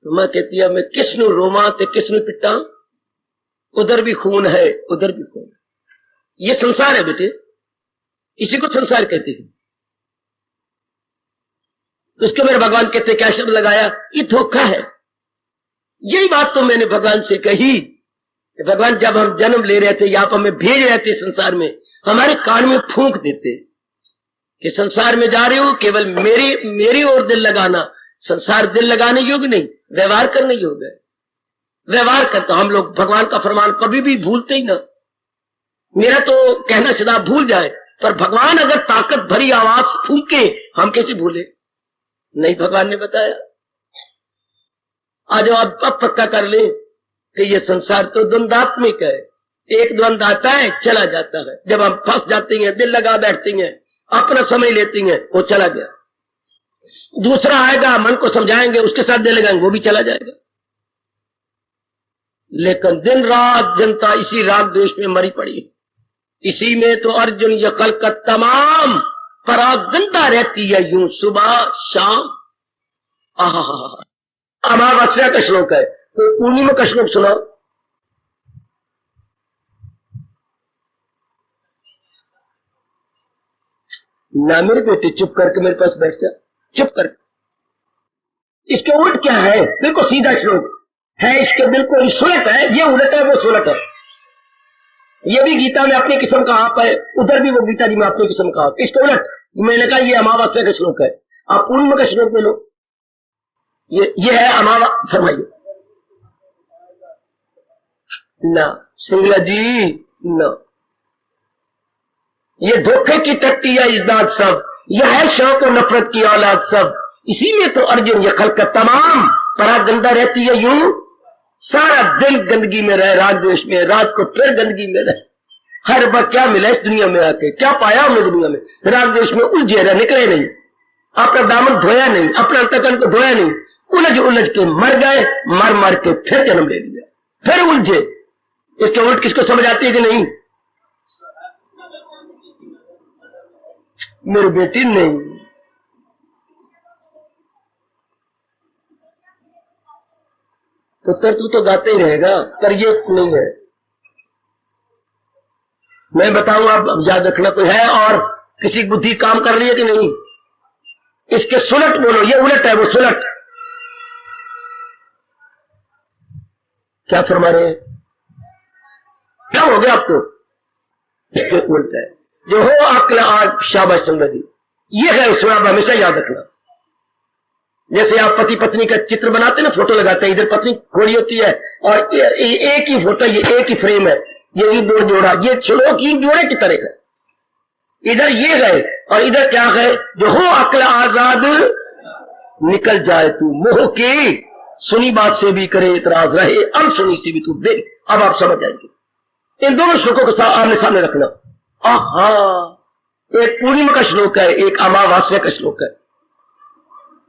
तो मां कहती है मैं किसनु रोमा ते किसनु पिटा, उधर भी खून है उधर भी खून है। ये संसार है बेटे, इसी को संसार कहते हैं। तो उसको मेरे भगवान कहते क्या शब्द लगाया, ये धोखा है। यही बात तो मैंने भगवान से कही कि भगवान जब हम जन्म ले रहे थे, या आप हमें भेज रहे थे संसार में, हमारे कान में फूंक देते कि संसार में जा रहे हो, केवल मेरी ओर दिल लगाना। संसार दिल लगाने योग्य नहीं, व्यवहार करने योग्य है। व्यवहार करता हम लोग भगवान का फरमान कभी भी भूलते ही ना। मेरा तो कहना सदा भूल जाए, पर भगवान अगर ताकत भरी आवाज फूंके हम कैसे भूले। नहीं, भगवान ने बताया। आज आप अब पक्का कर ले कि ये संसार तो द्वंद्वात्मिक है। एक द्वंद्व आता है चला जाता है, जब हम फंस जाते हैं, दिल लगा बैठते हैं, अपना समय लेती हैं, वो चला गया। दूसरा आएगा, मन को समझाएंगे, उसके साथ दिल लगाएंगे, वो भी चला जाएगा। लेकिन दिन रात जनता इसी राग द्वेष में मरी पड़ी है। इसी में तो अर्जुन ये खलकत तमाम परागंदा रहती है, यूं सुबह शाम। आहा, अमावस्या का श्लोक है, तो पूर्णिमा का श्लोक सुना। ना मेरे बेटे चुप करके मेरे पास बैठ जा, चुप करके। इसके उल्ट क्या है, बिल्कुल सीधा श्लोक है, इसके बिल्कुल सुलट है, ये उलट है वो सुलट है। ये भी गीता में अपनी किस्म का आप है, उधर भी वो गीता जी में अपनी किस्म का आप। इसके उलट मैंने कहा ये अमावस्या का श्लोक है, आप पूर्णिमा का श्लोक में लो। ये है अमावा, फरमाइए ना सिंगला जी ना। ये धोखे की टट्टी है इज़्दाद सब, यह है शौक और नफरत की औलाद सब। इसी में तो अर्जुन ये खलकत तमाम परागंदा रहती है, यूं सारा दिन गंदगी में रहे, राग द्वेष में, रात को फिर गंदगी में रहे। हर बार क्या मिला इस दुनिया में आके, क्या पाया हमने दुनिया में, राग द्वेष में उलझे रहे, निकले नहीं। अपना दामन धोया नहीं, अपना अंतकरण को धोया नहीं, उलझ उलझ के मर गए, मर मर के फिर जन्म ले लिया, फिर उलझे। इसके उल्ट किसको समझ आती है कि नहीं? मेरी बेटी नहीं। पुत्र तू तो गाते ही रहेगा, पर ये नहीं है। मैं बताऊं, आप याद रखना, कोई है और किसी बुद्धि काम कर रही है कि नहीं? इसके सुलट बोलो, ये उलट है, वो सुलट। क्या फरमा रहे हैं? क्या हो गया आपको? इसके उलट है। जो हो अक्ल आज शाबाश संगति, ये है उसमें आप हमेशा याद रखना। जैसे आप पति पत्नी का चित्र बनाते हैं ना, फोटो लगाते हैं, इधर पत्नी खड़ी होती है और एक ही फोटो, ये एक ही फ्रेम है, ये ही दो जोड़ा, ये श्लोक ही जोड़े की तरह है। इधर ये गए और इधर क्या है? जो हो अक्ल आजाद निकल जाए तू मोह की, सुनी बात से भी करे इतराज, रहे अनसुनी से भी तू देख। अब आप समझ जाएंगे। इन दोनों श्लोकों को आमने सामने रखना। आहा, एक पूर्णिमा का श्लोक है, एक अमावास्या का श्लोक है,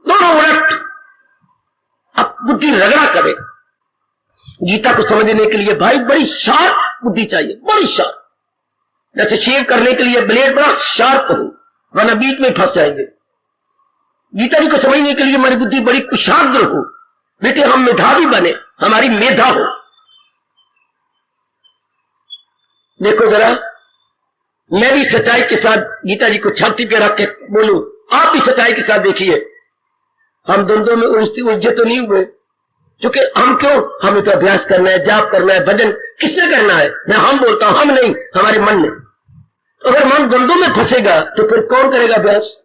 दोनों उलट। अब बुद्धि रगड़ा करे। गीता को समझने के लिए भाई बड़ी शार्प बुद्धि चाहिए, बड़ी शार्प। जैसे शेव करने के लिए ब्लेड बड़ा शार्प हो, वरना बीच में फंस जाएंगे। गीता जी को समझने के लिए हमारी बुद्धि बड़ी कुशाग्र हो, बेटे हम मेधावी बने, हमारी मेधा हो। देखो जरा, मैं भी सच्चाई के साथ गीता जी को छाती पे रख के बोलूं, आप भी सच्चाई के साथ देखिए। हम द्वंद्वों में उलझे तो नहीं हुए, क्योंकि हम क्यों, हमें तो अभ्यास करना है, जाप करना है, भजन किसने करना है? मैं हम बोलता हूं, हम नहीं, हमारे मन ने। अगर मन द्वंद्वों में फंसेगा तो फिर कौन करेगा अभ्यास?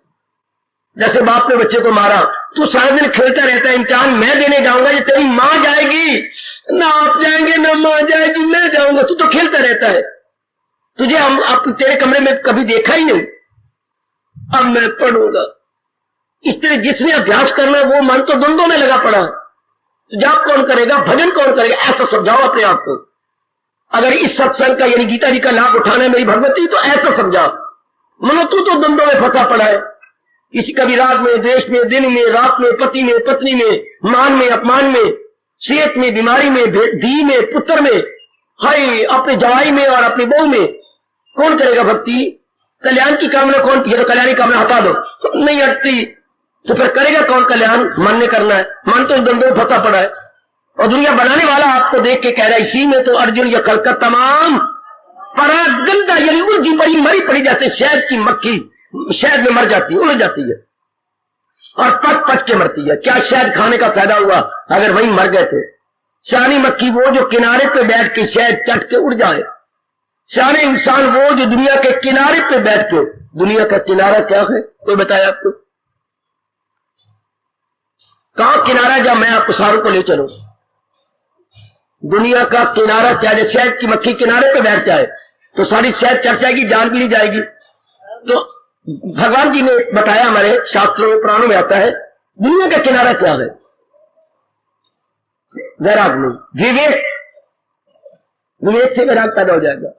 जैसे बाप ने बच्चे को मारा, तू सारा दिन खेलता रहता है, इम्तिहान मैं देने जाऊंगा, ये तेरी मां जाएगी, ना आप जाएंगे ना मां जाएगी, मैं जाऊंगा, तू तो खेलता रहता है। तुझे हम तेरे कमरे में कभी देखा ही नहीं। अब मैं पढ़ूंगा। इस तरह जिसने अभ्यास करना है वो मन तो द्वंद्वों में लगा पड़ा। तो जाप कौन करेगा, भजन कौन करेगा? ऐसा समझाओ अपने आप को। अगर इस सत्संग का यानी गीता जी का लाभ उठाना है मेरी भगवती, तो ऐसा समझाओ। मनो तू तो द्वंद्वों में फंसा पड़ा है, किसी कभी राग में, द्वेष में, दिन में, रात में, पति में, पत्नी में, मान में, अपमान में, सेहत में, बीमारी में, धी में, पुत्र में, हाय अपने जवाई में और अपनी बहू में। कौन करेगा भक्ति? कल्याण की कामना कौन? ये तो कल्याण की कामना हटा दो, नहीं हटती, तो फिर करेगा कौन कल्याण? मन ने करना है। मन तो द्वंद्व फंसा पड़ा है और दुनिया बनाने वाला आपको देख के कह रहा है, इसी में तो अर्जुन या खलका तमाम परागंदा यानी उलझी पड़ी, मरी पड़ी, जैसे शहद की मक्खी शहद में मर जाती है, उलझ जाती है और पच पच के मरती है। क्या शहद खाने का फायदा हुआ अगर वहीं मर गए थे? शानी मक्खी वो जो किनारे पे बैठ के शहद चट के उड़ जाए, शाने इंसान वो जो दुनिया के किनारे पे बैठ के, दुनिया का किनारा क्या है कोई बताए आपको? कहां किनारा? जब मैं आपको सारों को ले चलूं, दुनिया का किनारा क्या? जैसे शहद की मक्खी किनारे पे बैठ जाए तो सारी शहद चढ़ जाएगी, जान भी नहीं जाएगी। तो भगवान जी ने बताया, हमारे शास्त्रों में पुराणों में आता है, दुनिया का किनारा क्या है? वैराग नहीं, विवेक। विवेक से वैराग पैदा हो जाएगा।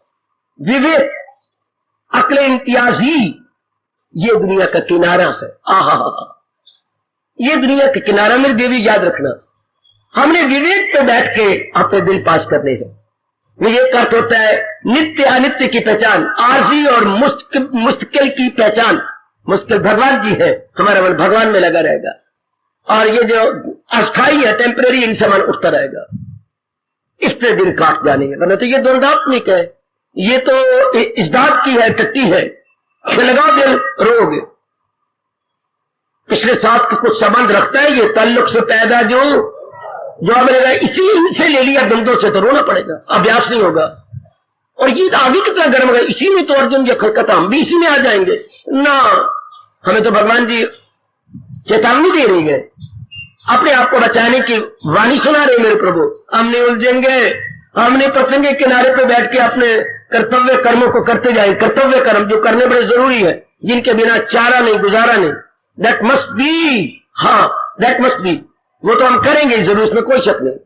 विवेक, अक्ल इम्तियाजी, ये दुनिया का किनारा है। आहा, ये दुनिया का किनारा मेरी देवी याद रखना। हमने विवेक पे बैठ के अपने दिल पास करने हैं। विवेक का अर्थ होता है नित्य अनित्य की पहचान, आरजी और मुश्किल की पहचान। मुश्किल भगवान जी है, हमारा मन भगवान में लगा रहेगा, और ये जो अस्थाई है, टेम्परेरी, इनसे मन उठता रहेगा। इस पे दिन काट जाने हैं, वरना तो ये द्वंद्वात्मिक है, ये तो इज्दाद की है, टट्टी है, लगा दिल रोग। पिछले साथ का कुछ संबंध रखता है, ये ताल्लुक से पैदा जो मिलेगा, इसी से ले लिया, द्वंद्वों से तो रोना पड़ेगा, अभ्यास नहीं होगा। और ये आगे कितना गर्म है, इसी में तो अर्जुन या खलकता, हम भी इसी में आ जाएंगे ना। हमें तो भगवान जी चेतावनी दे रही है, अपने आप को बचाने की वाणी सुना रहे मेरे प्रभु। हमने उलझेंगे, हमने प्रसंग के किनारे पे बैठ के अपने कर्तव्य कर्मों को करते जाए। कर्तव्य कर्म जो करने बड़े जरूरी है, जिनके बिना चारा नहीं, गुजारा नहीं, दैट मस्ट बी, हाँ दैट मस्ट बी, वो तो हम करेंगे जरूर, उसमें कोई शक नहीं।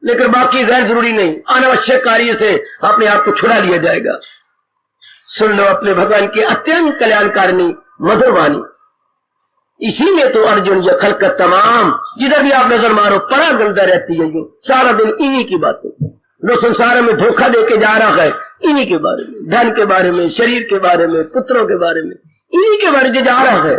लेकिन बाकी गैर जरूरी नहीं, अनावश्यक कार्य से अपने आप को छुड़ा लिया जाएगा। सुन लो अपने भगवान की अत्यंत कल्याणकारिणी मधुर वाणी। इसी में तो अर्जुन ये खलकत तमाम, जिधर भी आप नजर मारो परा गंदा रहती है, यूं सारा दिन इन्हीं की बातें। जो संसार में धोखा देके जा रहा है इन्हीं के बारे में, धन के बारे में, शरीर के बारे में, पुत्रों के बारे में, इन्हीं के बारे में जा रहा है।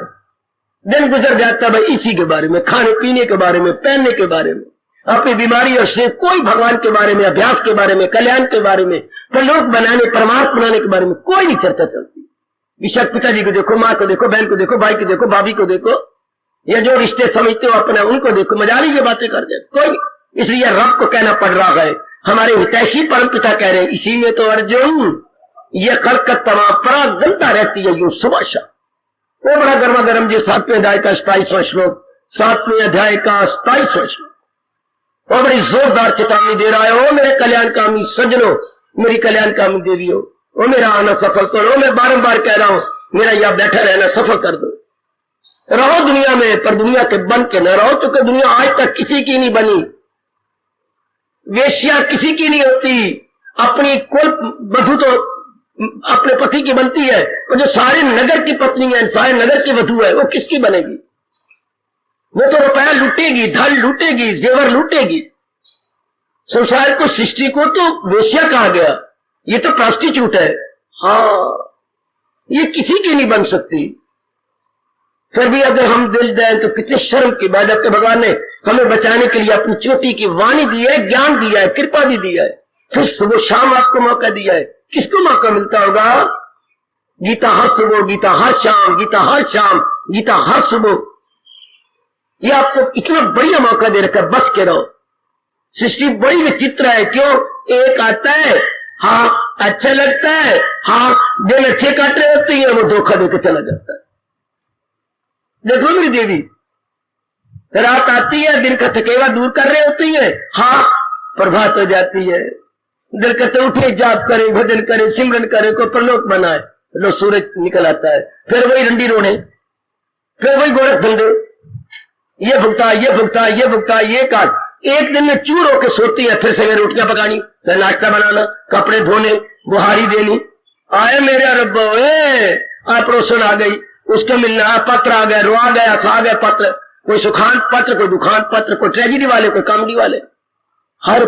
दिन गुजर जाता भाई इसी के बारे में, खाने पीने के बारे में, पहनने के बारे में, अपनी बीमारी और से कोई भगवान के बारे में, अभ्यास के बारे में, कल्याण के बारे में, परलोक बनाने, परमार्थ बनाने के बारे में कोई नहीं चर्चा चलती। बेशक पिताजी को देखो, माँ को देखो, बहन को देखो, भाई को देखो, भाभी को देखो, या जो रिश्ते समझते हो अपना उनको देखो, मजा लीजिए बातें कर दे कोई। इसलिए रब को कहना पड़ रहा है, हमारे हितैषी परम पिता कह रहे हैं, इसी में तो अर्जुन ये खलकत तमाम परा गलता रहती है, यूं सुबह शाम। वो बड़ा गर्मा गर्म जी 7वें अध्याय का 27वां श्लोक, 7वें अध्याय का 27वां श्लोक, वो बड़ी जोरदार चेतावनी दे रहा है। ओ मेरे कल्याणकामी सज्जनों, मेरी कल्याणकामी देवियों, ओ मेरा आना सफल करो। मैं बारंबार कह रहा हूं, मेरा यहां बैठा रहना सफल कर दो। रहो दुनिया में, पर दुनिया के बन के न रहो, क्योंकि दुनिया आज तक किसी की नहीं बनी। वेश्या किसी की नहीं होती, अपनी कुल वधु तो अपने पति की बनती है, और जो सारे नगर की पत्नी है, सारे नगर की वधु है, वो किसकी बनेगी? वो तो रुपया लूटेगी, धन लूटेगी, जेवर लूटेगी। संसार को, सृष्टि को तो वेश्या कहा गया, ये तो प्रोस्टिट्यूट है। हाँ, ये किसी की नहीं बन सकती। फिर भी अगर हम दिल दें तो कितने शर्म की बात है कि भगवान ने हमें बचाने के लिए अपनी चोटी की वाणी दी है, ज्ञान दिया है, कृपा भी दिया है, फिर सुबह शाम आपको मौका दिया है। किसको मौका मिलता होगा? गीता हर सुबह, गीता हर शाम, गीता हर शाम, गीता हर सुबह। ये आपको इतना बढ़िया मौका दे रखा, बच के रहो। सृष्टि बड़ी विचित्र है। क्यों? एक आता है, हाँ अच्छा लगता है, हाँ दिन अच्छे काट रहे होते हैं, वो धोखा देकर चला जाता है। देखो मेरी देवी, रात आती है, दिन का थकेवा दूर कर रहे होती है, हाँ प्रभात हो जाती है, दिल कहते उठे, जाप करे, भजन करे, सिमरन करे, को परलोक बनाए, लो सूरज निकल आता है, फिर वही रंडी रोने, फिर वही गोरख धंधे, ये भुगता, ये भुगता, ये भुगता, ये काट। एक दिन में चूर होकर सोती है, फिर सवेरे रोटियां पकानी, फिर नाश्ता बनाना, कपड़े धोने, बुहारी देनी। आए मेरे रब्बो, पड़ोसन आ गई, उसको मिलना, पत्र आ गए, रोआ गया, आ गए पत्र, कोई सुखान पत्र, कोई दुखान पत्र, कोई ट्रेजेडी वाले, कोई कॉमेडी वाले, हर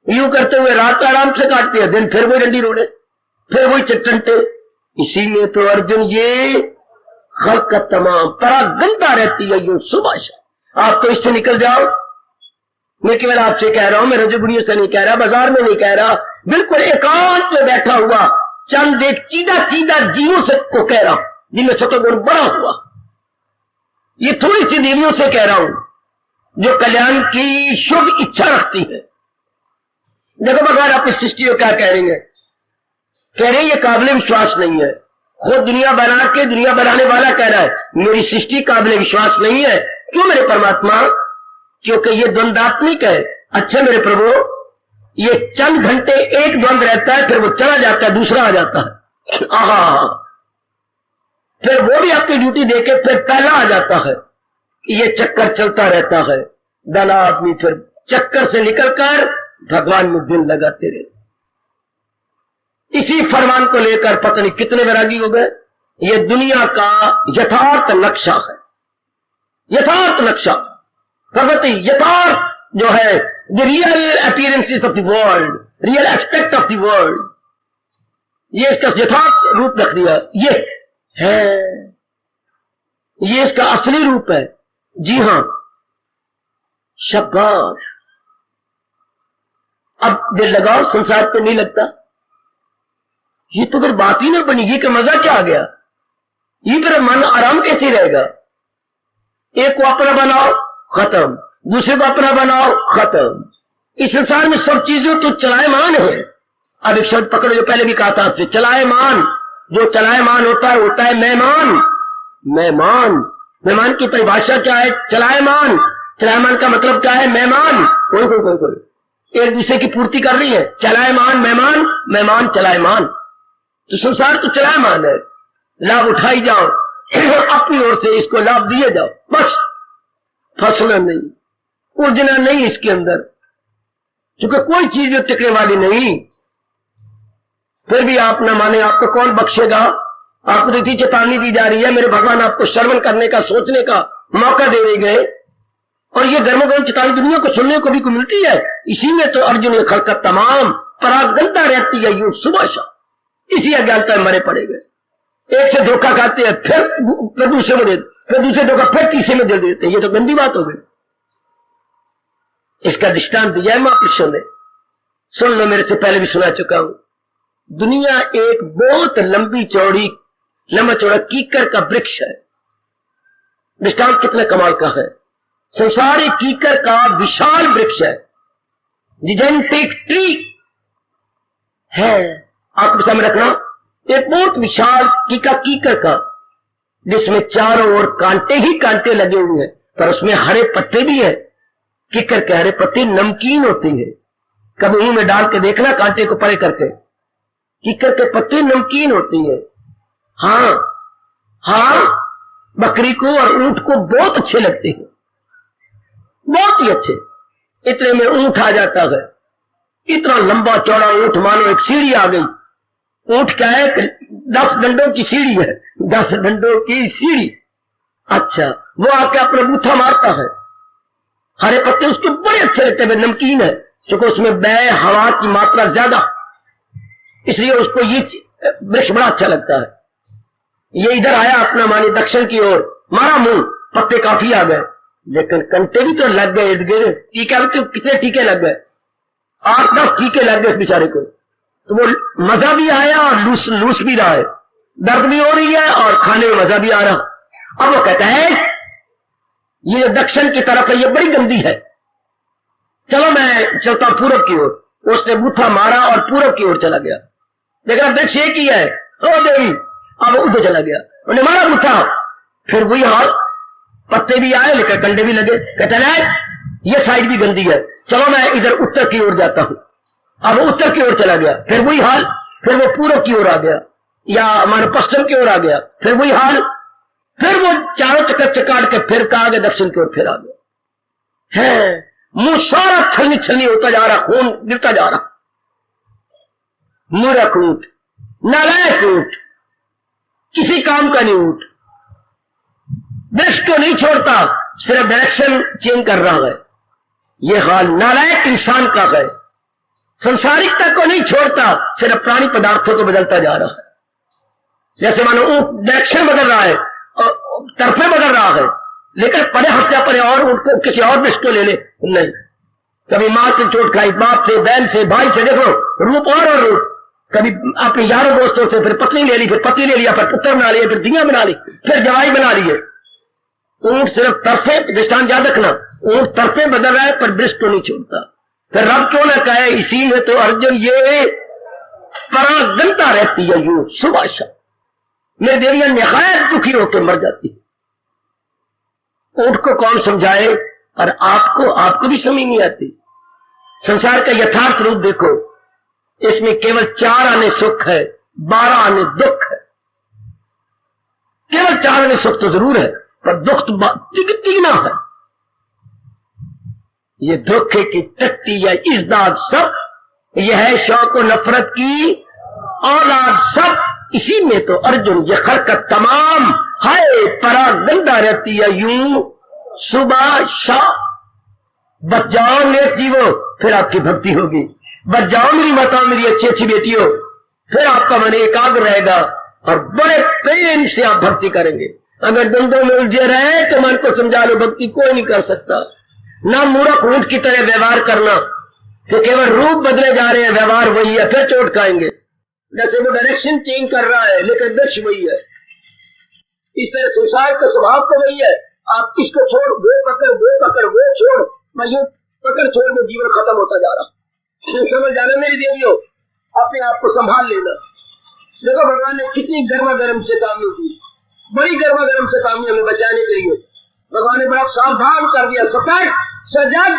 यूं करते हुए रात आराम से काटती है, दिन फिर वही रंडी रोने, फिर वही चटंटे। इसी में तो अर्जुन ये खलकत तमाम परा गंदा रहती है, यूं सुबह शाम। आप तो इससे निकल जाओ। मैं केवल आपसे कह रहा हूं, मैं रजोगुणियों से नहीं कह रहा, बाजार में नहीं कह रहा, बिल्कुल एकांत में बैठा हुआ चंद एक चीदा चीदा जीवों से को कह रहा हूं, जिनमें सतोगुण बड़ा हुआ। ये थोड़ी सी देवियों से कह रहा हूं जो कल्याण की शुभ इच्छा रखती है। देखो भगवान अपनी सृष्टि को क्या कह रही है? कह रही है ये काबिल विश्वास नहीं है। खुद दुनिया बना के दुनिया बनाने वाला कह रहा है मेरी सृष्टि काबिल विश्वास नहीं है। क्यों मेरे परमात्मा? क्योंकि ये द्वंद्वात्मिक है। अच्छा मेरे प्रभु, ये चंद घंटे एक द्वंद रहता है, फिर वो चला जाता है, दूसरा आ जाता है, आहा, फिर वो भी अपनी ड्यूटी देके फिर पहला आ जाता है। ये चक्कर चलता रहता है। दाना आदमी फिर चक्कर से निकलकर भगवान में दिल लगाते रहे। इसी फरमान को लेकर पता नहीं कितने वैरागी हो गए। ये दुनिया का यथार्थ नक्शा है, यथार्थ नक्शा, प्रगति यथार्थ जो है, the real appearances of the world, real aspect of the world, ये इसका यथार्थ रूप रख दिया। ये है, ये इसका असली रूप है। जी हां, शाबाश। अब दिल लगाओ, संसार पे नहीं लगता, ये तो फिर बात ही ना बनी। ये का मजा क्या आ गया? ये फिर मन आराम कैसे रहेगा? एक को अपना बनाओ, खत्म, दूसरे को अपना बनाओ, खत्म। इस संसार में सब चीजें तो चलायमान है। अब एक शब्द पकड़ो जो पहले भी कहा था आपसे, चलायमान। जो चलायमान होता है मेहमान। मेहमान, मेहमान की परिभाषा क्या है? चलायमान। चलायमान का मतलब क्या है? मेहमान। कोई एक दूसरे की पूर्ति कर रही है। चलायमान मेहमान, मेहमान चलायमान। तो संसार तो चलायमान है, लाभ उठाई जाओ, अपनी ओर से इसको लाभ दिए जाओ, बस। फंसना नहीं, उलझना नहीं इसके अंदर, क्योंकि कोई चीज भी टिकने वाली नहीं। फिर भी आप न माने, आपको कौन बख्शेगा? आपको तो इतनी चेतावनी दी जा रही है, मेरे भगवान आपको श्रवण करने का, सोचने का मौका दे रहे गए, और ये गर्म चेतावनी दुनिया को सुनने को भी को मिलती है। इसी में तो अर्जुन ये खलकत तमाम परागनता रहती है यूं सुबह शाम, इसी अज्ञानता में मरे पड़े गए। एक से धोखा खाते हैं, फिर दूसरे में दे, फिर दूसरे धोखा, फिर तीसरे में दे देते हैं। ये तो गंदी बात हो गई। इसका दृष्टांत दिया है महापुरुषों ने, सुन लो, मेरे से पहले भी सुना चुका हूं। दुनिया एक बहुत लंबा चौड़ा कीकर का वृक्ष है। दृष्टांत कितने कमाल का है। संसार एक कीकर का विशाल वृक्ष है, जिजेंटिक ट्री है। आपको सामने रखना, एक बहुत विशाल कीकर का, जिसमें चारों ओर कांटे ही कांटे लगे हुए हैं, पर उसमें हरे पत्ते भी है। कीकर के हरे पत्ते नमकीन होते हैं, कभी मुंह में डाल के देखना कांटे को परे करके। कीकर के पत्ते नमकीन होते हैं। हाँ, बकरी को और ऊंट को बहुत अच्छे लगते हैं, बहुत ही अच्छे। इतने में ऊंट आ जाता है, इतना लंबा चौड़ा ऊंट, मानो एक सीढ़ी आ गई। ऊंट क्या है, 10 डंडों की सीढ़ी है, 10 डंडों की सीढ़ी। अच्छा, वो आके अपना बूथा मारता है, हरे पत्ते उसके बड़े अच्छे लगते हैं, नमकीन है, क्योंकि उसमें बय हवा की मात्रा ज्यादा, इसलिए उसको ये वृक्ष बड़ा अच्छा लगता है। ये इधर आया अपना माने दक्षिण की ओर, मारा मुंह, पत्ते काफी आ गए, लेकिन कंटे भी तो लग गए इर्द गिर्द। टीका भी तो कितने टीके लग गए, 8-10 टीके लग गए इस बेचारे को। तो वो मजा भी आया और लूस भी रहा है, दर्द भी हो रही है और खाने में मजा भी आ रहा। अब वो कहता है ये दक्षिण की तरफ है, ये बड़ी गंदी है, चलो मैं चलता पूरब की ओर। उसने बूथा मारा और पूरब की ओर चला गया। लेकिन वृक्ष एक ही है, ओ देवी, अब उधर चला गया, उन्हें मारा बूथा, फिर वही हाल, पत्ते भी आए लेकिन कंडे भी लगे। कहता है ये साइड भी गंदी है, चलो मैं इधर उत्तर की ओर जाता हूं। अब उत्तर की ओर चला गया, फिर वही हाल, फिर वो पूरब की ओर आ गया, या हमारे पश्चिम की ओर आ गया, फिर वही हाल, फिर वो चारों चक्कर चकाट के फिर कहा गया दक्षिण की ओर, फिर आ गया है। मुंह सारा छलनी होता जा रहा, खून गिरता जा रहा। मूर्ख ऊंट, नालायक ऊंट, किसी काम का नहीं ऊंट, वृक्ष को नहीं छोड़ता, सिर्फ डायरेक्शन चेंज कर रहा है। यह हाल नालायक इंसान का है, संसारिकता को नहीं छोड़ता, सिर्फ प्राणी पदार्थों को बदलता जा रहा है। जैसे मानो ऊंट डायरेक्शन बदल रहा है, तरफे बदल रहा है, लेकिन पड़े हफ्ते पड़े और ऊंट को किसी और वृक्ष को ले ले, नहीं। कभी मां से चोट खाई, बाप से, बहन से, भाई से, देखो रूप और रूप। कभी अपने यारों दोस्तों से, फिर पत्नी ले ली, फिर पति ले लिया, फिर पुत्र बना लिया, फिर धिया बना ली, फिर जवाई बना लिए। ऊंट सिर्फ तरफे, दृष्टांत याद रखना, ऊंट तरफे बदल रहा है पर वृक्ष को नहीं छोड़ता। फिर रब क्यों ना कहे, इसी में तो अर्जुन ये परागनता रहती है यूं सुबह शाम। मेरी देवियां निहायत दुखी होकर मर जाती। ऊंट को कौन समझाए, और आपको भी समझ नहीं आती। संसार का यथार्थ रूप देखो, इसमें केवल 4 आने सुख है, 12 आने दुख है। केवल 4 आने सुख तो जरूर है, पर दुख तो तिगना है। ये दुख की टट्टी या इज़्दाद सब, यह है शौक और नफरत की औलाद सब। इसी में तो अर्जुन ये खलकत तमाम हाय परागंदा रहती है यूं सुबह शाम। बच जाओ नेक जीवो, फिर आपकी भक्ति होगी। बच जाओ मेरी माताओं, मेरी अच्छी अच्छी बेटियों, फिर आपका मन एकाग्र रहेगा और बड़े प्रेम से आप भक्ति करेंगे। अगर द्वंद्वों में उलझे रहे तो मन को समझा लो, भक्ति कोई नहीं कर सकता। ना मूर्ख ऊंट की तरह व्यवहार करना कि केवल रूप बदले जा रहे हैं, व्यवहार वही है, फिर चोट खाएंगे। जैसे वो डायरेक्शन चेंज कर रहा है लेकिन दृश्य वही है, इस तरह संसार का स्वभाव तो वही है। आप इसको छोड़, वो पकड़, वो छोड़, मैं ये पकड़ छोड़ में जीवन खत्म होता जा रहा। समझ जाना मेरी देवियों, अपने आप को संभाल लेना। देखो भगवान ने कितनी गर्मा गर्म चेतावनी दी, बड़ी गर्मा गर्म चेतावनी हमें बचाने के लिए भगवान ने बड़ा सावधान कर दिया। सतर्क सजग,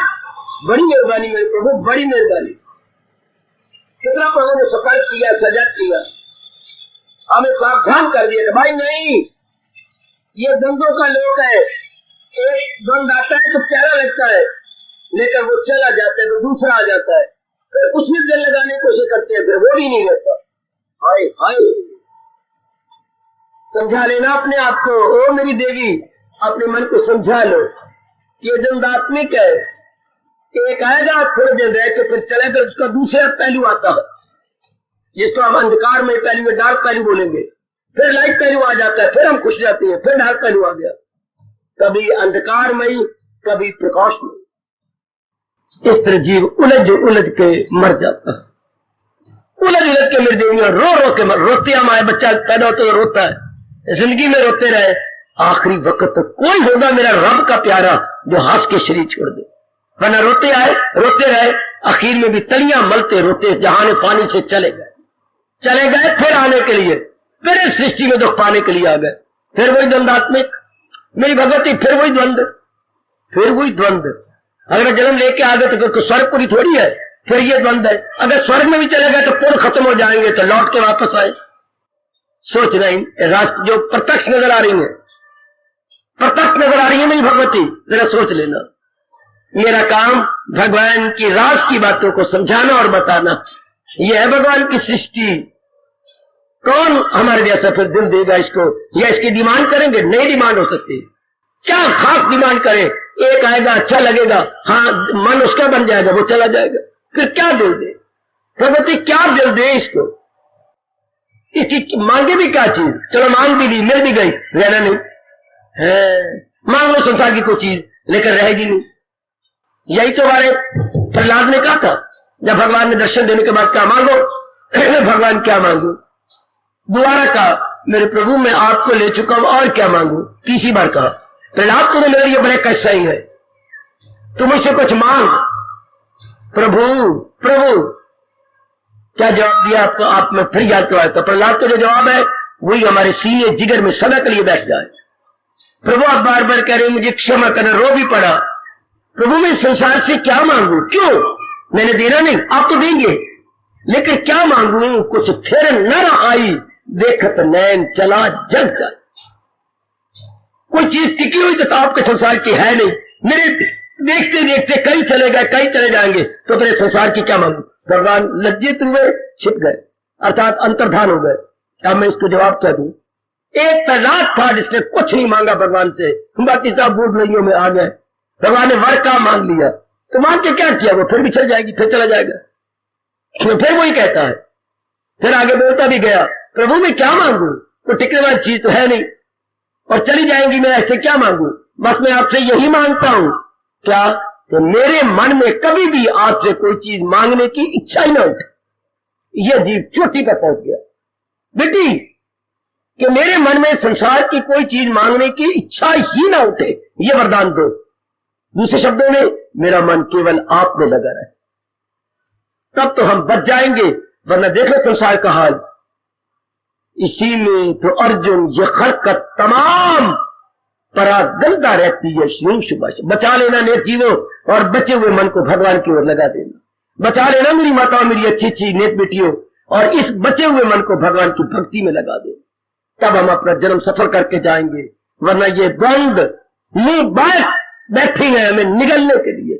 बड़ी मेहरबानी मेरे प्रभु, बड़ी मेहरबानी। कितना प्रभु ने सतर्क किया, सजग किया, हमें सावधान कर दिया कि भाई नहीं, ये द्वंद्वों का लोक है। एक द्वंद आता है तो प्यारा लगता है, लेकिन वो चला जाता है तो दूसरा आ जाता है, फिर उसमें दिल लगाने की कोशिश करते हैं, फिर वो भी नहीं रहता। हाय हाय, समझा लेना अपने आप को। ओ मेरी देवी, अपने मन को समझा लो कि ये द्वंदात्मिक है। एक आएगा थोड़ी देर रह के फिर चले, फिर उसका दूसरा पहलू आता है जिसको हम अंधकार में पहलू, डार्क पहलू बोलेंगे। फिर लाइट पहलू आ जाता है, फिर हम खुश जाते हैं, फिर डार्क पहलू आ गया। कभी अंधकारमयी, कभी प्रकाशमयी। इस तरह जीव उलझ उलझ के मर जाता है। उलझ उलझ के मेरी देवियां रो रो के मर, रोते हमारे बच्चा पैदा होते हुए रोता है, जिंदगी में रोते रहे, आखिरी वक्त तक कोई होगा मेरा रब का प्यारा जो हंस के शरीर छोड़ दे। वरना रोते आए, रोते रहे, आखिर में भी तलियां मलते रोते जहां पानी से चले गए, फिर आने के लिए, फिर इस सृष्टि में दुख पाने के लिए आ गए। फिर वही द्वंदात्मिक मेरी भगवती, फिर वही द्वंद, फिर वही द्वंद। अगर जन्म लेके आ गए तो फिर स्वर्गपुरी थोड़ी है, फिर ये द्वंद है। अगर स्वर्ग में भी चले गए तो पुण्य खत्म हो जाएंगे तो लौट के वापस आए। सोच रहे जो प्रत्यक्ष नजर आ रही है, प्रत्यक्ष नजर आ रही है मेरी भगवती, जरा सोच लेना। मेरा काम भगवान की राज की बातों को समझाना और बताना। यह है भगवान की सृष्टि। कौन हमारे जैसा फिर दिल देगा इसको, या इसकी डिमांड करेंगे? नहीं डिमांड हो सकती। क्या खास डिमांड करें? एक आएगा अच्छा लगेगा, हाँ मन उसका बन जाएगा, वो चला जाएगा, फिर क्या दिल दे भगवती? क्या दिल दे इसको? इसकी मांगे भी क्या चीज? चलो मांग भी ली, मिल भी गई, रहना नहीं है। मांग लो संसार की कोई चीज, लेकर रहेगी नहीं। यही तो हमारे प्रहलाद ने कहा था जब भगवान ने दर्शन देने के बाद कहा मांगो। भगवान क्या मांगू? दोबारा कहा मेरे प्रभु मैं आपको ले चुका हूं, और क्या मांगू? तीसरी बार कहा प्रहलाद तूने मेरे लिए बड़े कष्ट सही है, तू मुझसे कुछ मांग। प्रभु प्रभु क्या जवाब दिया आपको? आप में फिर याद करवाया था। प्रहलाद का जो जवाब है वही हमारे सीने जिगर में सदा के लिए बैठ जाए। प्रभु आप बार बार कह रहे मुझे क्षमा करना, रो भी पड़ा। प्रभु मैं संसार से क्या मांगू? क्यों? मैंने देना नहीं, आप तो देंगे, लेकिन क्या मांगू? कुछ फिर न आई, देखत नैन चला जग जाए। कोई चीज टिकी हुई तो आपके संसार की है नहीं। मेरे देखते देखते कई चले गए, कई चले जाएंगे, तो मेरे संसार की क्या मांगू? भगवान लज्जित हुए, छिप गए, अर्थात अंतर्धान हो गए। क्या मैं इसको जवाब क्या दूं? एक प्रहलाद था जिसने कुछ नहीं मांगा भगवान से, बाकी सब बूढ़ लइयों में आ गए। भगवान ने वर का मांग लिया, तो मांग के क्या किया? वो फिर भी चल जाएगी, फिर चला जाएगा। तो फिर वही कहता है, फिर आगे बोलता भी गया प्रभु मैं क्या मांगू? तो टिकने वाली चीज तो है नहीं, और चली जाएंगी, मैं ऐसे क्या मांगू? बस मैं आपसे यही मांगता हूं क्या कि मेरे मन में कभी भी आपसे कोई चीज मांगने की इच्छा ही ना उठे। यह जीव चोटी पर पहुंच गया बेटी, कि मेरे मन में संसार की कोई चीज मांगने की इच्छा ही ना उठे, यह वरदान दो। दूसरे शब्दों में मेरा मन केवल आप में लगा रहे, तब तो हम बच जाएंगे। वरना देख लो संसार का हाल, इसी में तो अर्जुन ये खलकत तमाम परागंदा रहती है। बचा लेना नेक जीवों, और बचे हुए मन को भगवान की ओर लगा देना। बचा लेना मेरी माताओं, मेरी अच्छी अच्छी नेक बेटियों, और इस बचे हुए मन को भगवान की भक्ति में लगा देना, तब हम अपना जन्म सफल करके जाएंगे। वरना ये द्वंद मुंह बैठी है हमें निगलने के लिए,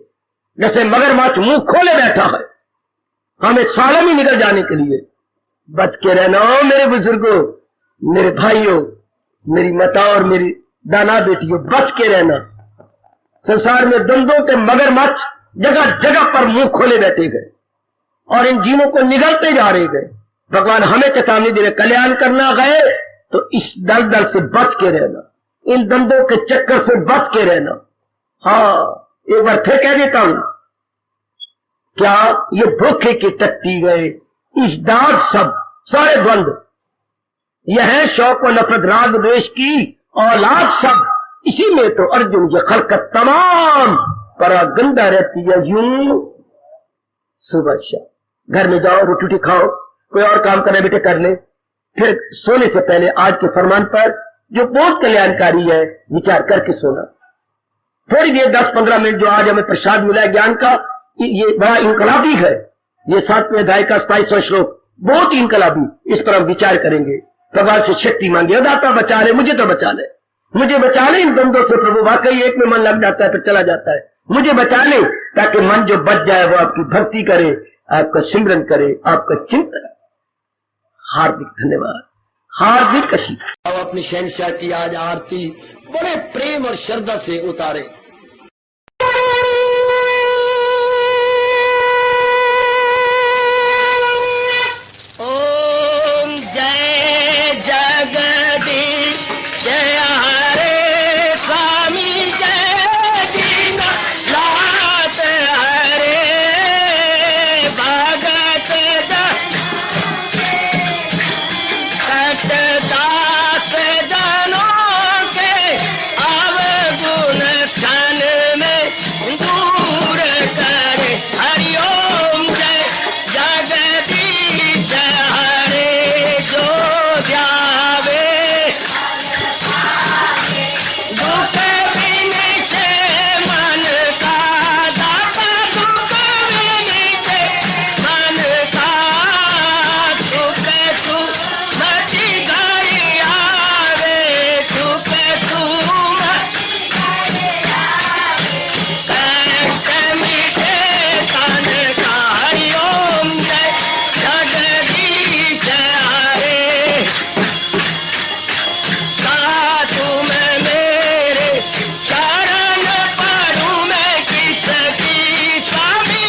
जैसे मगरमच्छ मुंह खोले बैठा है, हमें सालों में निकल जाने के लिए। बच के रहना मेरे बुजुर्गों, मेरे भाइयों, मेरी माताओं और मेरी दाना बेटियों, बच के रहना। संसार में द्वंद्वों के मगरमच्छ जगह जगह पर मुंह खोले बैठे गए, और इन जीवों को निगलते जा रहे गए। भगवान हमें चेतावनी दे रहे, कल्याण करना गए तो इस दलदल से बच के रहना, इन द्वंद्वों के चक्कर से बच के रहना। हाँ, एक बार फिर कह देता हूं, क्या ये धोखे की टट्टी गए, इस दाग सब सारे द्वंद, यह है शौक व नफरत राग द्वेष की औलाद सब। इसी में तो अर्जुन ये खलकत तमाम परागंदा रहती है। यूं सुबह शाम घर में जाओ, रोटी खाओ, कोई और काम करने बेटे कर ले, फिर सोने से पहले आज के फरमान पर जो बहुत कल्याणकारी है विचार करके सोना। थोड़ी देर 10-15 मिनट जो आज हमें प्रसाद मिला है ज्ञान का, ये बड़ा इनकलाबी है। ये 7वें अध्याय का 27वां श्लोक बहुत ही इनकलाबी, इस पर हम विचार करेंगे। भगवान से शक्ति मांगे, दाता बचा ले, मुझे तो बचा ले, मुझे बचा ले इन द्वंद्वों से प्रभु। वाकई एक में मन लग जाता है फिर चला जाता है, मुझे बचा ले, ताकि मन जो बच जाए वो आपकी भक्ति करे, आपका सिमरन करे, आपका चिंतन। हार्दिक धन्यवाद, हार्दिक अब अपनी शहनशाह की आज आरती बड़े प्रेम और श्रद्धा से उतारे। ओम जय जगदीश जय हरे स्वामी जय दीनानाथ हरे भगत दास जनों के अवगुण क्षण में दूर करे। हरिओम जय जगदीश हरे जो ध्यावे दुख विनिचे मन का दाता दुख विनिचे मन का सुख सुमति घड़ी आवे सुख सुमति कष्ट मिटे तन का। हरिओम जय जगदीश हरे का तुम मेरे शरण पड़ूं मैं किसकी स्वामी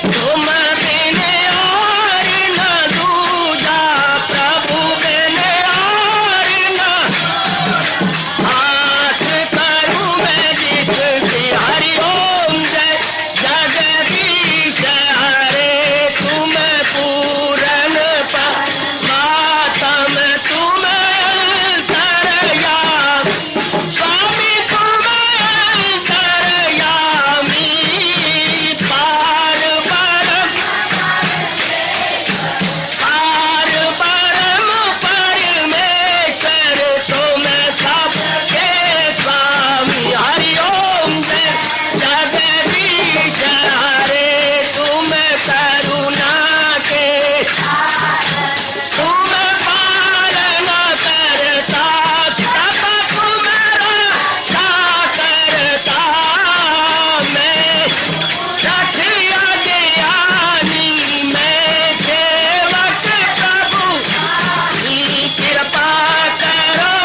तुम बिन और न दूजा प्रभु बिन और न आस करूं मैं जिसकी। हरिओम जय जगदीश हरे तुम पूरन परमात्म तुम अंतर्यामी स्वामी तुम अंतर्यामी पार परम परमेश्वर तुम सबके स्वामी। हरिओम जय जगदीश हरे तुम करुणा के तुम पालन करता सब तुम रक्षा करता। मैं रखिया ज्ञानी मैं सेवक प्रभु की कृपा करो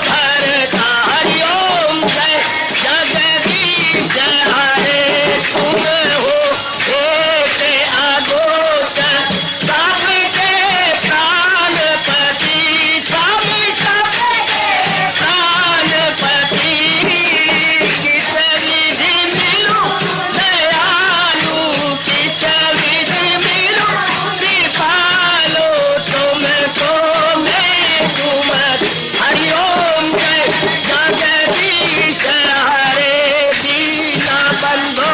भरता। हरिओम जय जगदीश हरे तुम हो एक अगोचर सबके प्राणपति स्वामी सबके प्राणपति। किस विधि मिलूं दयालु किस विधि मिलूं कृपालु तुमको मैं सुमत। हरिओम जय जगदीश हरे दीना बंधो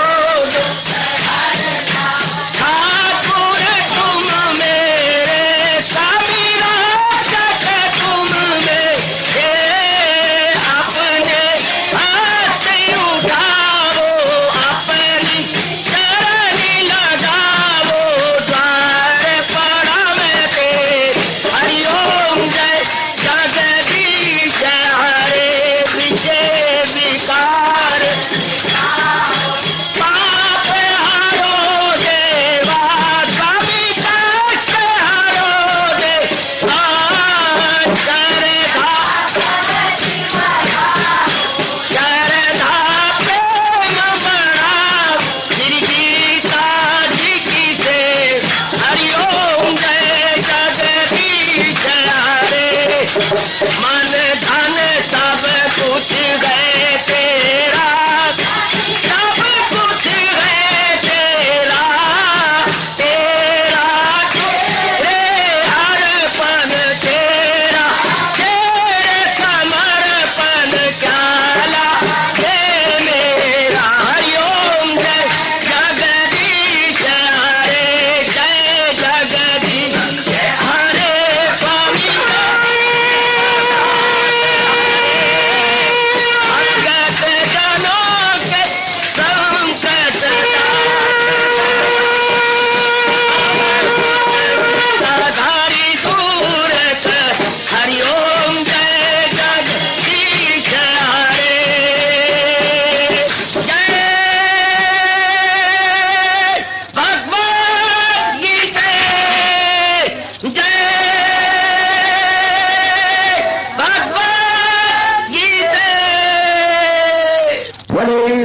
ठाकुर तुम मेरे स्वामी रक्षक तुम मेरे अपने हाथ उठाओ अपनी शरण लगाओ द्वार पड़ा मैं तेरे। हरिओम जय जगदीश हरे विजय विकार पाप हरो देवा स्वामी कष्ट हरो देवा श्रद्धा प्रेम बड़ा गिरगीता जी की से। हरिओम जय जगदीश हरे मन धन सब कुछ है तेरा सब कुछ है तेरा तेरा तेरे अर्पण तेरा तेरे समर्पण क्या हे मेरा। हरिओम जय जगदीश हरे जय जगदीश हरे स्वामी भगत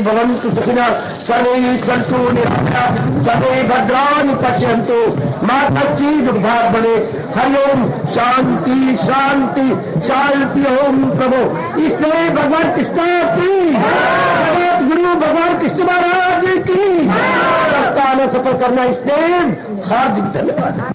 भवन्तु सुखिनः, सर्वे सन्तु निरामयाः, सर्वे भद्राणि पश्यन्तु, मा कश्चित् दुःखभाग् भवेत्। हरि ओम शांति शांति शांति। ओम प्रभु इसलिए भगवान कृष्ण की, जगत गुरु भगवान कृष्ण महाराज की सप्ताह सफल करना, इसलिए हार्दिक धन्यवाद।